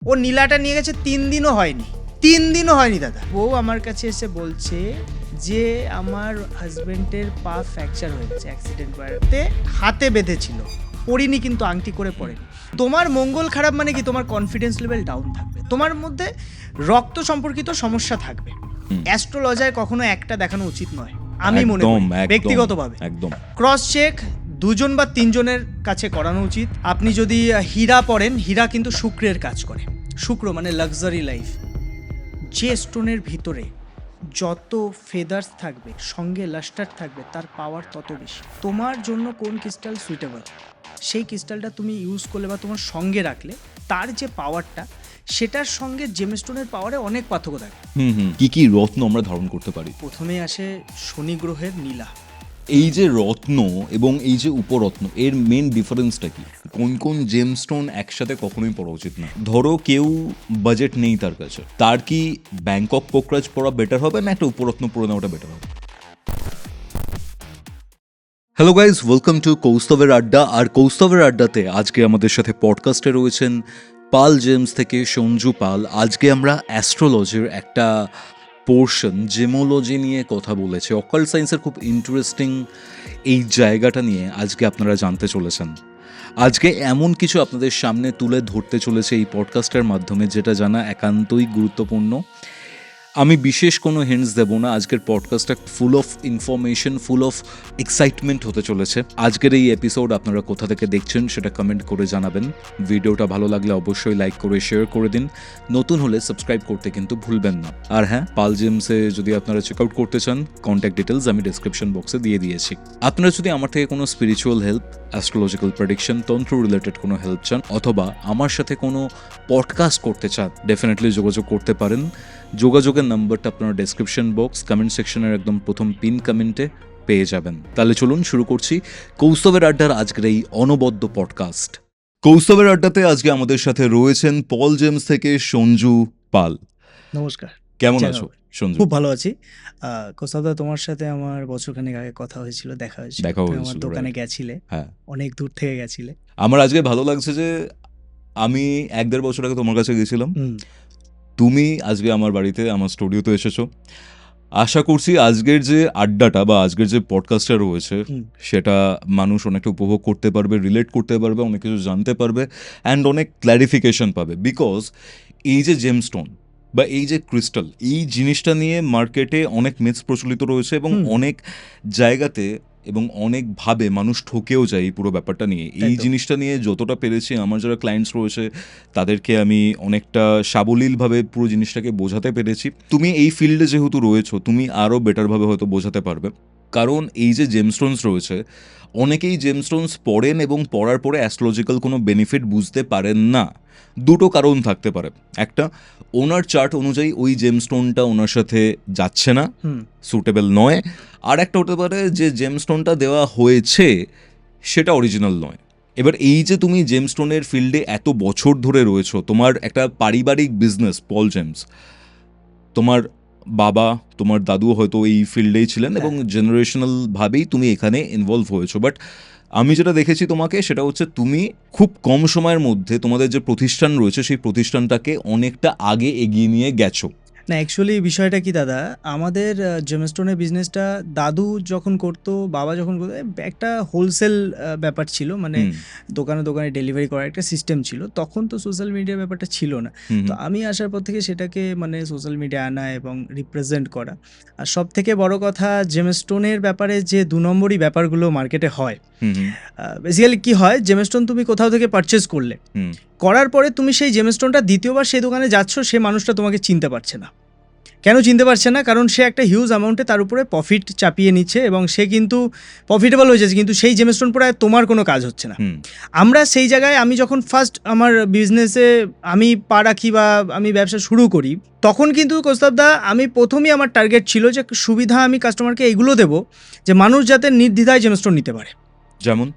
ও নীলাটা নিয়ে গেছে 3 দিনও হয়নি, দাদা। ও আমার কাছে এসে বলছে যে আমার হাজবেন্ডের পা ফ্র্যাকচার হয়ে গেছে অ্যাক্সিডেন্ট বাড়িতে, হাতে বেঁধেছিল, পড়িনি কিন্তু আংটি করে পড়েনি। তোমার মঙ্গল খারাপ মানে কি? তোমার কনফিডেন্স লেভেল ডাউন থাকবে, তোমার মধ্যে রক্ত সম্পর্কিত সমস্যা থাকবে। অ্যাস্ট্রোলজায় কখনো একটা দেখানো উচিত নয়, আমি মনে করি ব্যক্তিগতভাবে। একদম ক্রস চেক 2 বা 3 জনের কাছে করানো উচিত। আপনি যদি হীরা পড়েন, হীরা কিন্তু শুক্রের কাজ করে। শুক্র মানে লাক্সারি লাইফ। যে স্টোনের ভিতরে যত ফেদার্স থাকবে, সঙ্গে লাস্টার থাকবে, তার পাওয়ার তত বেশি। তোমার জন্য কোন ক্রিস্টাল সুইটেবল, সেই ক্রিস্টালটা তুমি ইউজ করলে বা তোমার সঙ্গে রাখলে তার যে পাওয়ারটা, সেটার সঙ্গে জেমস্টোনের পাওয়ারে অনেক পার্থক্য থাকে। কি কি রত্ন আমরা ধারণ করতে পারি? প্রথমে আসে শনি গ্রহের নীলা। এই যে রত্ন এবং এই যে উপরত্ন, এর মেন ডিফারেন্সটা কি? কোন কোন জেমস্টোন একসাথে কখনোই পড়া উচিত না? ধরো কেউ বাজেট নেই তার কাছে, তার কি ব্যাংকক পোকরাজ পড়া বেটার হবে না একটা উপরত্ন পড়ে নেওয়াটা বেটার হবে? হ্যালো গাইজ, ওয়েলকাম টু কৌস্তবের আড্ডা। আর কৌস্তবের আড্ডাতে আজকে আমাদের সাথে পডকাস্টে রয়েছেন পাল জেমস থেকে সঞ্জু পাল। আজকে আমরা অ্যাস্ট্রোলজির একটা পোর্শন, জেমোলজি নিয়ে কথা বলেছে। অকাল্ট সায়েন্সের খুব ইন্টারেস্টিং এই জায়গাটা নিয়ে আজকে আপনারা জানতে চলেছেন। আজকে এমন কিছু আপনাদের সামনে তুলে ধরতে চলেছে এই পডকাস্টের মাধ্যমে যেটা জানা একান্তই গুরুত্বপূর্ণ। আমি বিশেষ কোনো হিন্টস দেব না। আজকের পডকাস্টটা full of information, full of excitement হতে চলেছে। আজকের এই এপিসোড আপনারা কোথা থেকে দেখছেন সেটা কমেন্ট করে জানাবেন। ভিডিওটা ভালো লাগলে অবশ্যই লাইক করে শেয়ার করে দিন। নতুন হলে সাবস্ক্রাইব করতে কিন্তু ভুলবেন না। আর হ্যাঁ, পাল জেমসে যদি আপনারা চেক আউট করতে চান, কন্ট্যাক্ট ডিটেলস আমি ডেসক্রিপশন বক্সে দিয়ে দিয়েছি। আপনারা যদি আমার থেকে কোনো স্পিরিচুয়াল হেল্প, অ্যাস্ট্রোলজিক্যাল প্রেডিকশন, তন্ত্র রিলেটেড কোনো হেল্প চান, অথবা আমার সাথে কোনো পডকাস্ট করতে চান, ডেফিনেটলি যোগাযোগ করতে পারেন। যোগাযোগের নাম্বারটা আপনার ডেসক্রিপশন বক্স, কমেন্ট সেকশনের একদম প্রথম পিন কমেন্টে পেয়ে যাবেন। তাহলে চলুন শুরু করছি কৌস্তবের আড্ডার আজকের এই অনবদ্য পডকাস্ট। কৌস্তবের আড্ডাতে আজকে আমাদের সাথে রয়েছেন পল জেমস থেকে সঞ্জু পাল। নমস্কার, কেমন আছো সঞ্জু? খুব ভালো আছি। কোসাদা, তোমার সাথে আমার বছরখানেক আগে কথা হয়েছিল, দেখা হয়েছিল, আমার দোকানে গেছিলে। হ্যাঁ, অনেক দূর থেকে গেছিলে। আমার আজকে ভালো লাগছে যে আমি 1-1.5 বছর আগে তোমার কাছে গেছিলাম, তুমি আজকে আমার বাড়িতে, আমার স্টুডিওতে এসেছো। আশা করছি আজকের যে আড্ডাটা বা আজকের যে পডকাস্টটা রয়েছে সেটা মানুষ অনেকটা উপভোগ করতে পারবে, রিলেট করতে পারবে, অনেক কিছু জানতে পারবে অ্যান্ড অনেক ক্ল্যারিফিকেশন পাবে। বিকজ এই যে জেমস্টোন বা এই যে ক্রিস্টাল, এই জিনিসটা নিয়ে মার্কেটে অনেক মিথস প্রচলিত রয়েছে এবং অনেক জায়গাতে এবং অনেকভাবে মানুষ ঠকেও যায় এই পুরো ব্যাপারটা নিয়ে। এই জিনিসটা নিয়ে যতটা পেরেছি, আমার যারা ক্লায়েন্টস রয়েছে তাদেরকে আমি অনেকটা সাবলীলভাবে পুরো জিনিসটাকে বোঝাতে পেরেছি। তুমি এই ফিল্ডে যেহেতু রয়েছো, তুমি আরও বেটারভাবে হয়তো বোঝাতে পারবে। কারণ এই যে জেমস্টোনস রয়েছে, অনেকেই জেমস্টোনস পড়েন এবং পড়ার পরে অ্যাস্ট্রোলজিক্যাল কোনো বেনিফিট বুঝতে পারেন না। দুটো কারণ থাকতে পারে। একটা, ওনার চার্ট অনুযায়ী ওই জেমস্টোনটা ওনার সাথে যাচ্ছে না, সুটেবল নয়। আর একটা হতে পারে যে জেমস্টোনটা দেওয়া হয়েছে সেটা অরিজিনাল নয়। এবার এই যে তুমি জেমস্টোনের ফিল্ডে এত বছর ধরে রয়েছো, তোমার একটা পারিবারিক বিজনেস পল জেমস, তোমার বাবা, তোমার দাদু হয়তো এই ফিল্ডেই ছিলেন এবং জেনারেশনাল ভাবেই তুমি এখানে ইনভলভ হয়েছো। বাট আমি যেটা দেখেছি তোমাকে, সেটা হচ্ছে তুমি খুব কম সময়ের মধ্যে তোমাদের যে প্রতিষ্ঠান রয়েছে সেই প্রতিষ্ঠানটাকে অনেকটা আগে এগিয়ে নিয়ে গেছো। না, অ্যাকচুয়ালি বিষয়টা কি দাদা, আমাদের জেমস্টোনের বিজনেসটা দাদু যখন করতো, বাবা যখন করতো, একটা হোলসেল ব্যাপার ছিল, মানে দোকানে দোকানে ডেলিভারি করার একটা সিস্টেম ছিল। তখন তো সোশ্যাল মিডিয়ার ব্যাপারটা ছিল না। তো আমি আসার পর থেকে সেটাকে মানে সোশ্যাল মিডিয়া আনা এবং রিপ্রেজেন্ট করা। আর সব থেকে বড় কথা, জেমস্টোনের ব্যাপারে যে 2 নম্বরই ব্যাপারগুলো মার্কেটে হয়, বেসিক্যালি কি হয়, জেমস্টোন তুমি কোথাও থেকে পারচেস করলে, করার পরে তুমি সেই জেমস্টোনটা দ্বিতীয়বার সেই দোকানে যাচ্ছ, সে মানুষটা তোমাকে চিনতে পারছে না। কেন চিনতে পারছে না? কারণ সে একটা হিউজ অ্যামাউন্টে তার উপরে প্রফিট চাপিয়ে নিচ্ছে এবং সে কিন্তু প্রফিটেবল হয়ে যাচ্ছে, কিন্তু সেই জেমস্টোন পরে তোমার কোনো কাজ হচ্ছে না। আমরা সেই জায়গায়, আমি যখন ফার্স্ট আমার বিজনেসে আমি পা রাখি বা আমি ব্যবসা শুরু করি, তখন কিন্তু কৌস্তবদা, আমি প্রথমেই আমার টার্গেট ছিল যে সুবিধা আমি কাস্টমারকে এগুলো দেবো যে মানুষ যাতে নির্দ্বিধায় জেমস্টোন নিতে পারে। যেমন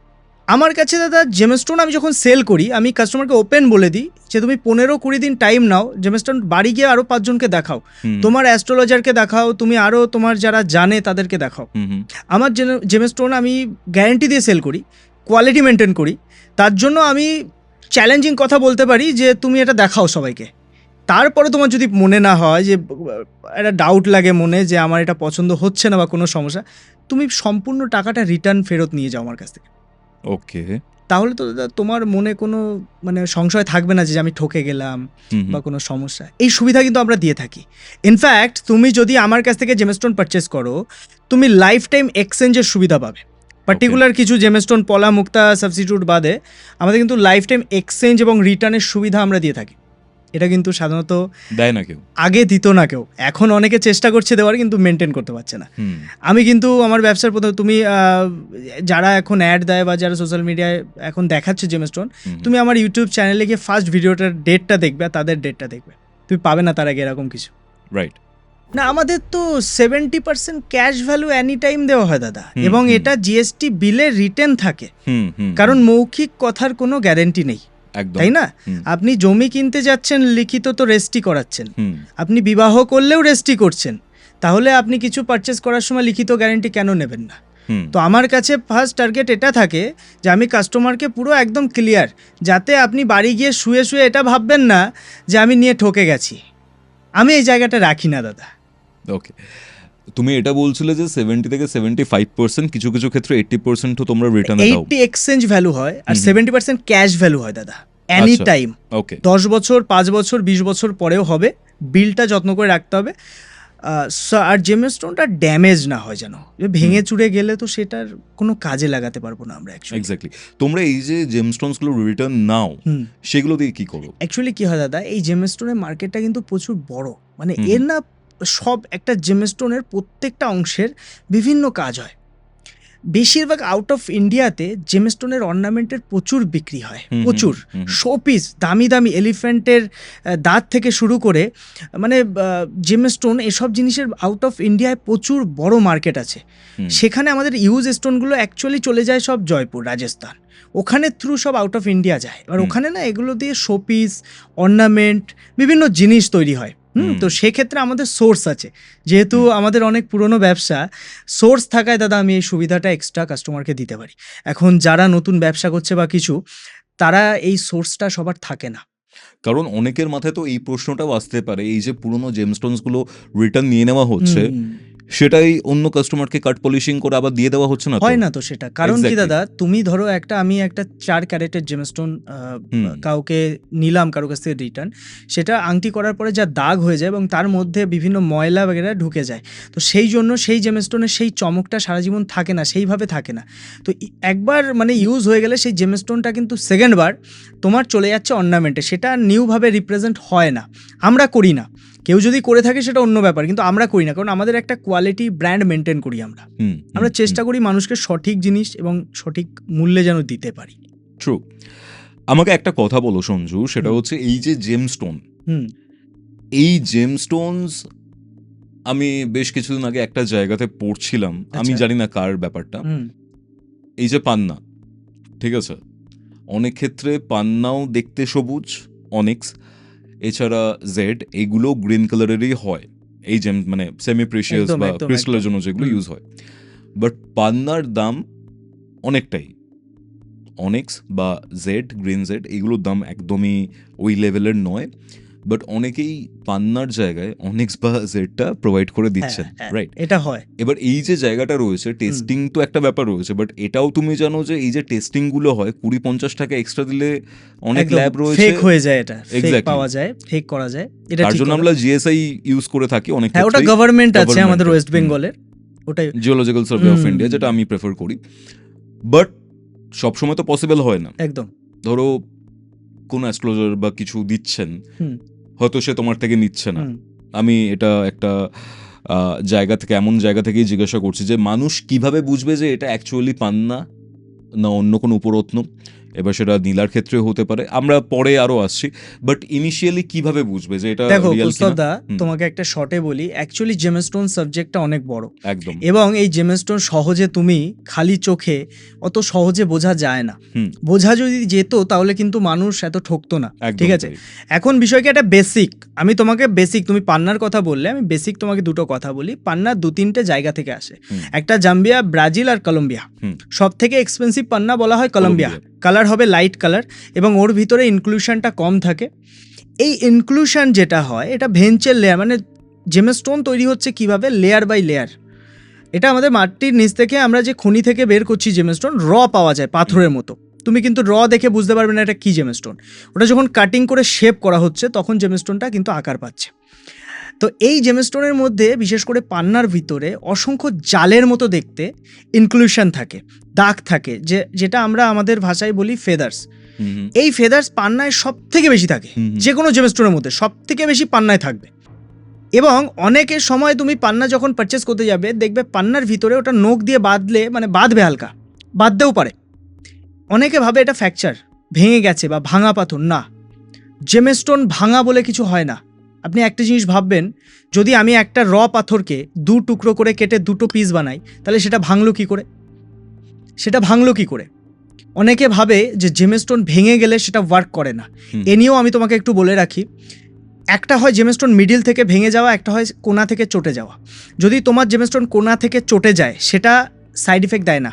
আমার কাছে দাদা জেমস্টোন আমি যখন সেল করি, আমি কাস্টমারকে ওপেন বলে দিই যে তুমি 15-20 দিন টাইম নাও, জেমস্টোন বাড়ি গিয়ে আরও 5 জনকে দেখাও, তোমার অ্যাস্ট্রোলজারকে দেখাও, তুমি আরও তোমার যারা জানে তাদেরকে দেখাও। আমার জেমস্টোন আমি গ্যারেন্টি দিয়ে সেল করি, কোয়ালিটি মেনটেন করি। তার জন্য আমি চ্যালেঞ্জিং কথা বলতে পারি যে তুমি এটা দেখাও সবাইকে, তারপরে তোমার যদি মনে না হয় যে একটা ডাউট লাগে মনে যে আমার এটা পছন্দ হচ্ছে না বা কোনো সমস্যা, তুমি সম্পূর্ণ টাকাটা রিটার্ন ফেরত নিয়ে যাও আমার কাছ থেকে। ওকে। তাহলে তো দাদা তোমার মনে কোনো মানে সংশয় থাকবে না যে আমি ঠকে গেলাম বা কোনো সমস্যা। এই সুবিধা কিন্তু আমরা দিয়ে থাকি। ইনফ্যাক্ট তুমি যদি আমার কাছ থেকে জেমস্টোন পারচেস করো, তুমি লাইফ টাইম এক্সচেঞ্জের সুবিধা পাবে। পার্টিকুলার কিছু জেমস্টোন পলা মুক্তা সাবস্টিটিউট বাদে আমাদের কিন্তু লাইফ টাইম এক্সচেঞ্জ এবং রিটার্নের সুবিধা আমরা দিয়ে থাকি। এটা কিন্তু সাধারণত দেয় না কেউ, আগে দিত না কেউ, এখন অনেকে চেষ্টা করছে দেওয়ার কিন্তু মেনটেন করতে পারছে না। আমি কিন্তু আমার ব্যবসার প্রথমে তুমি যারা এখন অ্যাড দেয় বা যারা সোশ্যাল মিডিয়ায় এখন দেখাচ্ছে জেমস্টোন, তুমি আমার ইউটিউব চ্যানেলে গিয়ে ফার্স্ট ভিডিওটার ডেটটা দেখবে, তাদের ডেটটা দেখবে, তুমি পাবে না তার আগে এরকম কিছু। রাইট না, আমাদের তো 70% ক্যাশ ভ্যালু এনি টাইম দেওয়া হয় দাদা, এবং এটা জিএসটি বিলে রিটেন থাকে, কারণ মৌখিক কথার কোনো গ্যারেন্টি নেই, তাই না? আপনি জমি কিনতে যাচ্ছেন, লিখিত তো রেজিস্ট্রি করাচ্ছেন, আপনি বিবাহ করলেও রেজিস্ট্রি করছেন, তাহলে আপনি কিছু পারচেস করার সময় লিখিত গ্যারেন্টি কেন নেবেন না? তো আমার কাছে ফার্স্ট টার্গেট এটা থাকে যে আমি কাস্টমারকে পুরো একদম ক্লিয়ার, যাতে আপনি বাড়ি গিয়ে শুয়ে শুয়ে এটা ভাববেন না যে আমি নিয়ে ঠকে গেছি। আমি এই জায়গাটা রাখি না দাদা। ওকে, তুমি এটা বলছিলে যে 70 থেকে 75%, কিছু কিছু ক্ষেত্রে 80% তোমরা রিটার্ন দাও। 80 এক্সচেঞ্জ ভ্যালু হয় আর 70% ক্যাশ ভ্যালু হয় দাদা, এনি টাইম। ওকে, 10 বছর, 5 বছর, 20 বছর পরেও হবে, বিলটা যত্ন করে রাখতে হবে। আর জেমস্টোনটা ড্যামেজ না হয়, যেন ভেঙে চুরে গেলে তো সেটার কোনো কাজে লাগাতে পারবো না আমরা। এক্স্যাক্টলি। তোমরা এই যে জেমস্টোনসগুলো রিটার্ন নাও, সেগুলো দিয়ে কি করো? অ্যাকচুয়ালি কি হয় দাদা, এই জেমস্টোনের মার্কেটটা কিন্তু প্রচুর বড়, মানে এর না সব একটা জেমস্টোনের প্রত্যেকটা অংশের বিভিন্ন কাজ হয়। বেশিরভাগ আউট অফ ইন্ডিয়াতে জেমস্টোনের অর্নামেন্টের প্রচুর বিক্রি হয়, প্রচুর শোপিস, দামি দামি এলিফ্যান্টের দাঁত থেকে শুরু করে, মানে জেমস্টোন এসব জিনিসের আউট অফ ইন্ডিয়ায় প্রচুর বড় মার্কেট আছে। সেখানে আমাদের ইউজ স্টোনগুলো অ্যাকচুয়ালি চলে যায় সব জয়পুর, রাজস্থান, ওখানে থ্রু সব আউট অফ ইন্ডিয়া যায়। এবার ওখানে না এগুলো দিয়ে শোপিস, অর্নামেন্ট, বিভিন্ন জিনিস তৈরি হয়। তো সেক্ষেত্রে আমাদের সোর্স আছে, যেহেতু আমাদের অনেক পুরনো ব্যবসা, সোর্স থাকায় দাদা আমি এই সুবিধাটা এক্সট্রা কাস্টমারকে দিতে পারি। এখন যারা নতুন ব্যবসা করছে বা কিছু, তারা এই সোর্সটা সবার থাকে না। কারণ অনেকের মাথায় তো এই প্রশ্নটাও আসতে পারে, এই যে পুরনো জেমস্টোনসগুলো রিটার্ন নিয়ে নেওয়া হচ্ছে, সেটাই অন্য কাস্টমারকে কাট পলিশিং করে আবার দিয়ে দেওয়া হচ্ছে না, হয় না তো সেটা। কারণ কি দাদা, তুমি ধরো আমি একটা 4 ক্যারেটের জেমস্টোন কাউকে নিলাম কারো কাছ থেকে রিটার্ন, সেটা আংটি করার পরে যা দাগ হয়ে যায় এবং তার মধ্যে বিভিন্ন ময়লা বগেরা ঢুকে যায়, তো সেই জন্য সেই জেমস্টোনের সেই চমকটা সারা জীবন থাকে না, সেইভাবে থাকে না। তো একবার মানে ইউজ হয়ে গেলে সেই জেমস্টোনটা কিন্তু সেকেন্ড বার তোমার চলে যাচ্ছে অর্নামেন্টে, সেটা নিউভাবে রিপ্রেজেন্ট হয় না। আমরা করি না, কেউ যদি করে থাকে সেটা অন্য ব্যাপার, কিন্তু আমরা করি না, কারণ আমাদের একটা কোয়ালিটি ব্র্যান্ড মেনটেন করি আমরা চেষ্টা করি মানুষকে সঠিক জিনিস এবং সঠিক মূল্যে যেন দিতে পারি। ট্রু। আমাকে একটা কথা বলো সঞ্জু, সেটা হচ্ছে এই যে জেমস্টোন, এই জেমস্টোনস আমি বেশ কিছুদিন আগে একটা জায়গাতে পড়ছিলাম, আমি জানি না কার ব্যাপারটা, এই যে পান্না, ঠিক আছে, অনেক ক্ষেত্রে পান্নাও দেখতে সবুজ, অনেক্স, এছাড়া জেড, এগুলো গ্রিন কালারেরই হয়, এই জেম মানে সেমি প্রেশিয়াস বা ক্রিস্টালের জন্য যেগুলো ইউজ হয়। বাট পান্নার দাম অনেকটাই, অনেক্স বা জেড, গ্রিন জেড, এগুলোর দাম একদমই ওই লেভেলের নয়। বাট অনেকেই পান্নার জায়গায় অনেক্স বা জেডটা প্রোভাইড করে দিচ্ছেন, রাইট? এটা হয়। এবার এই যে জায়গাটা রয়েছে, টেস্টিং তো একটা ব্যাপার রয়েছে, বাট এটাও তুমি জানো যে এই যে টেস্টিং গুলো হয় 20-50 টাকা এক্সট্রা দিলে অনেক ল্যাব রয়েছে ফেক হয়ে যায়, এটা ফেক পাওয়া যায়, ফেক করা যায়। এটা তার জন্য আমরা জিএসআই ইউজ করে থাকি অনেক ক্ষেত্রে। ওটা গভর্নমেন্ট আছে আমাদের ওয়েস্ট বেঙ্গলের, ওটাই জিওলজিক্যাল সার্ভে অফ ইন্ডিয়া, যেটা আমি প্রেফার করি। বাট সবসময় তো পসিবল হয় না। একদম। ধরো কোন অ্যাস্ট্রোলজার বা কিছু দিচ্ছেন, হয়তো সে তোমার থেকে নিচ্ছে না। আমি এটা একটা জায়গা থেকে, এমন জায়গা থেকেই জিজ্ঞাসা করছি যে মানুষ কিভাবে বুঝবে যে এটা অ্যাকচুয়ালি পান্না না অন্য কোনো উপরত্ন। এবার সেটা নীলার ক্ষেত্রে হতে পারে, আমরা পরে আরো আসছি, বাট ইনিশিয়ালি কিভাবে বুঝবে যে এটা রিয়েল কিনা? তোমাকে একটা শর্টে বলি, অ্যাকচুয়ালি জেমস্টোন সাবজেক্টটা অনেক বড়, একদম, এবং এই জেমস্টোন সহজে তুমি খালি চোখে অত সহজে বোঝা যায় না। বোঝা যদি যেত তাহলে কিন্তু মানুষ এত ঠকতো না, ঠিক আছে? এখন বিষয়কে একটা বেসিক, আমি তোমাকে বেসিক, তুমি পান্নার কথা বললে, আমি বেসিক তোমাকে দুটো কথা বলি। পান্না 2-3টে জায়গা থেকে আসে, একটা জাম্বিয়া, ব্রাজিল আর কলম্বিয়া। সব থেকে এক্সপেন্সিভ পান্না বলা হয় কলম্বিয়া, কালার হবে লাইট কালার, এবং ওর ভিতরে ইনক্লুশনটা কম থাকে। এই ইনক্লুশন যেটা হয় এটা ভেঞ্চের লেয়ার, মানে জেমস্টোন তৈরি হচ্ছে কিভাবে, লেয়ার বাই লেয়ার। এটা আমাদের মাটির নিচ থেকে আমরা যে খনি থেকে বের করছি জেমস্টোন, র পাওয়া যায় পাথরের মতো। তুমি কিন্তু র দেখে বুঝতে পারবে না এটা কি জেমস্টোন। ওটা যখন কাটিং করে শেপ করা হচ্ছে তখন জেমস্টোনটা কিন্তু আকার পাচ্ছে। তো এই জেমস্টোনের মধ্যে বিশেষ করে পান্নার ভিতরে অসংখ্য জালের মতো দেখতে ইনক্লুশন থাকে, দাগ থাকে, যেটা আমরা আমাদের ভাষায় বলি ফেদার্স। এই ফেদার্স পান্নায় সব থেকে বেশি থাকে, যে কোনো জেমস্টোনের মধ্যে সব থেকে বেশি পান্নায় থাকবে। এবং অনেকের সময় তুমি পান্না যখন পারচেস করতে যাবে দেখবে পান্নার ভিতরে ওটা নখ দিয়ে বাঁধলে, মানে বাঁধবে হালকা, বাঁধতেও পারে। অনেকে ভাবে এটা ফ্র্যাকচার, ভেঙে গেছে বা ভাঙা পাথর। না, জেমস্টোন ভাঙা বলে কিছু হয় না। আপনি একটা জিনিস ভাববেন, যদি আমি একটা র পাথরকে 2 টুকরো করে কেটে 2টো পিস বানাই, তাহলে সেটা ভাঙলো কি করে? অনেকে ভাবে যে জেমস্টোন ভেঙে গেলে সেটা ওয়ার্ক করে না। এ নিয়েও আমি তোমাকে একটু বলে রাখি, একটা হয় জেমস্টোন মিডিল থেকে ভেঙে যাওয়া, একটা হয় কোণা থেকে চটে যাওয়া। যদি তোমার জেমস্টোন কোণা থেকে চটে যায় সেটা সাইড ইফেক্ট দেয় না,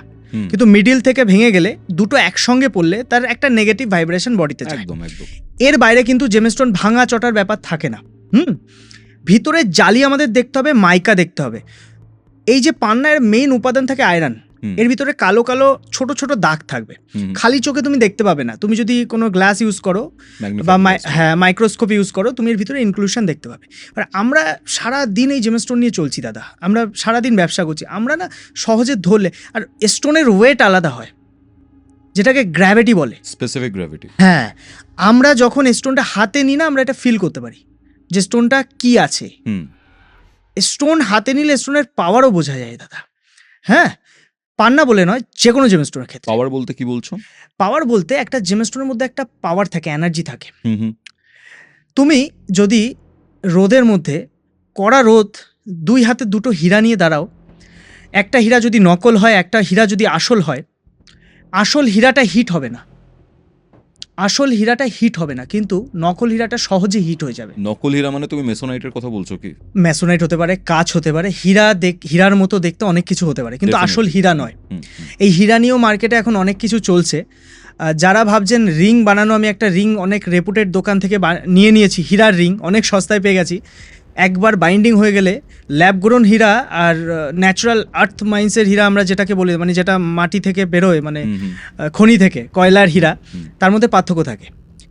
কিন্তু মিডিল থেকে ভেঙে গেলে দুটো একসঙ্গে পড়লে তার একটা নেগেটিভ ভাইব্রেশন বডিতে যায়। এর বাইরে কিন্তু জেমস্টোন ভাঙা চটার ব্যাপার থাকে না। ভিতরে জালি আমাদের দেখতে হবে, মাইকা দেখতে হবে। এই যে পান্নার মেইন উপাদান থাকে আয়রন, এর ভিতরে কালো কালো ছোট ছোট দাগ থাকবে, খালি চোখে তুমি দেখতে পাবে না। তুমি যদি কোনো গ্লাস ইউজ করো বা মাইক্রোস্কোপ ইউজ করো, তুমি এর ভিতরে ইনক্লুশন দেখতে পাবে। আর আমরা সারা দিন এই জেমস্টোন নিয়ে চলছি দাদা, আমরা সারাদিন ব্যবসা করছি, আমরা না সহজে ধরলে, আর স্টোনের ওয়েট আলাদা হয় যেটাকে গ্র্যাভিটি বলে, স্পেসিফিক গ্র্যাভিটি। হ্যাঁ, আমরা যখন স্টোনটা হাতে নিই না, আমরা এটা ফিল করতে পারি যে স্টোনটা কি আছে। স্টোন হাতে নিলে স্টোনের পাওয়ারও বোঝা যায় দাদা। হ্যাঁ, পান্না বলে নয়, যে কোনো জেমস্টোনের ক্ষেত্রে। পাওয়ার বলতে কি বলছো? পাওয়ার বলতে একটা জেমস্টোনের মধ্যে একটা পাওয়ার থাকে, এনার্জি থাকে। তুমি যদি রোদের মধ্যে, কড়া রোদ, 2 হাতে 2টো হীরা নিয়ে দাঁড়াও, একটা হীরা যদি নকল হয়, একটা হীরা যদি আসল হয়, আসল হীরাটা হিট হবে না, কিন্তু নকল হীরাটা সহজে হিট হয়ে যাবে। নকল হীরা মানে তুমি মেসোনাইটের কথা বলছো কি? মেসোনাইট হতে পারে, কাচ হতে পারে, হীরার মতো দেখতে অনেক কিছু হতে পারে, কিন্তু আসল হীরা নয়। এই হীরা নিয়েও মার্কেটে এখন অনেক কিছু চলছে। যারা ভাবছেন রিং বানানো, আমি একটা রিং অনেক রেপুটেড দোকান থেকে নিয়েছি, হীরার রিং অনেক সস্তায় পেয়ে গেছি। একবার বাইন্ডিং হয়ে গেলে ল্যাব গ্রোন হীরা আর ন্যাচারাল আর্থ মাইন্সের হীরা আমরা যেটাকে বলি, মানে যেটা মাটি থেকে বেরোয়, মানে খনি থেকে কয়লার হীরা, তার মধ্যে পার্থক্য থাকে।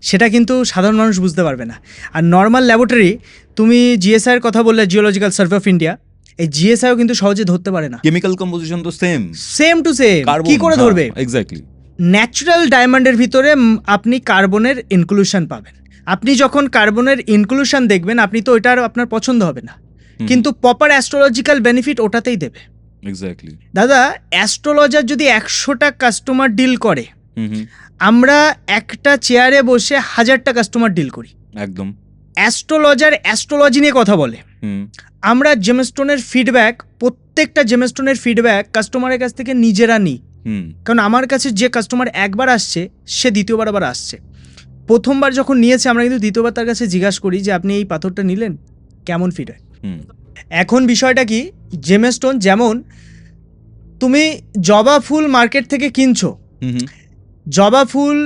সেটা কিন্তু সাধারণ মানুষ বুঝতে পারবে না। আর নর্মাল ল্যাবরেটরি, তুমি জিএসআইয়ের কথা বললে, জিওলজিক্যাল সার্ভে অফ ইন্ডিয়া, এই জিএসআইও কিন্তু সহজে ধরতে পারে না। কেমিক্যাল কম্পোজিশন তো সেম টু সেম, কি করে ধরবে? এক্স্যাক্টলি। ন্যাচারাল ডায়মন্ডের ভিতরে আপনি কার্বনের ইনক্লুশন পাবেন। আপনি যখন কার্বনের ইনক্লুশন দেখবেন, আপনি তো ওইটা আর আপনার পছন্দ হবে না, কিন্তু প্রপার অ্যাস্ট্রোলজিক্যাল বেনিফিট ওটাতেই দেবে। এক্স্যাক্টলি দাদা, অ্যাস্ট্রোলজার যদি 100টা কাস্টমার ডিল করে, আমরা একটা চেয়ারে বসে 1000টা কাস্টমার ডিল করি। একদম। অ্যাস্ট্রোলজার অ্যাস্ট্রোলজি নিয়ে কথা বলে। আমরা জেমস্টোনের ফিডব্যাক, প্রত্যেকটা জেমস্টোনের ফিডব্যাক কাস্টমারের কাছ থেকে নিজেরা নিই। কারণ আমার কাছে যে কাস্টমার একবার আসছে, সে দ্বিতীয়বার আবার আসছে। প্রথমবার যখন নিয়েছে, আমরা কিন্তু দ্বিতীয়বার তার কাছে জিজ্ঞাসা করি যে আপনি এই পাথরটা নিলেন, কেমন ফিডব্যাক। এখন বিষয়টা কি, জেমস্টোন যেমন তুমি জবা ফুল মার্কেট থেকে কিনছো, জবা ফুল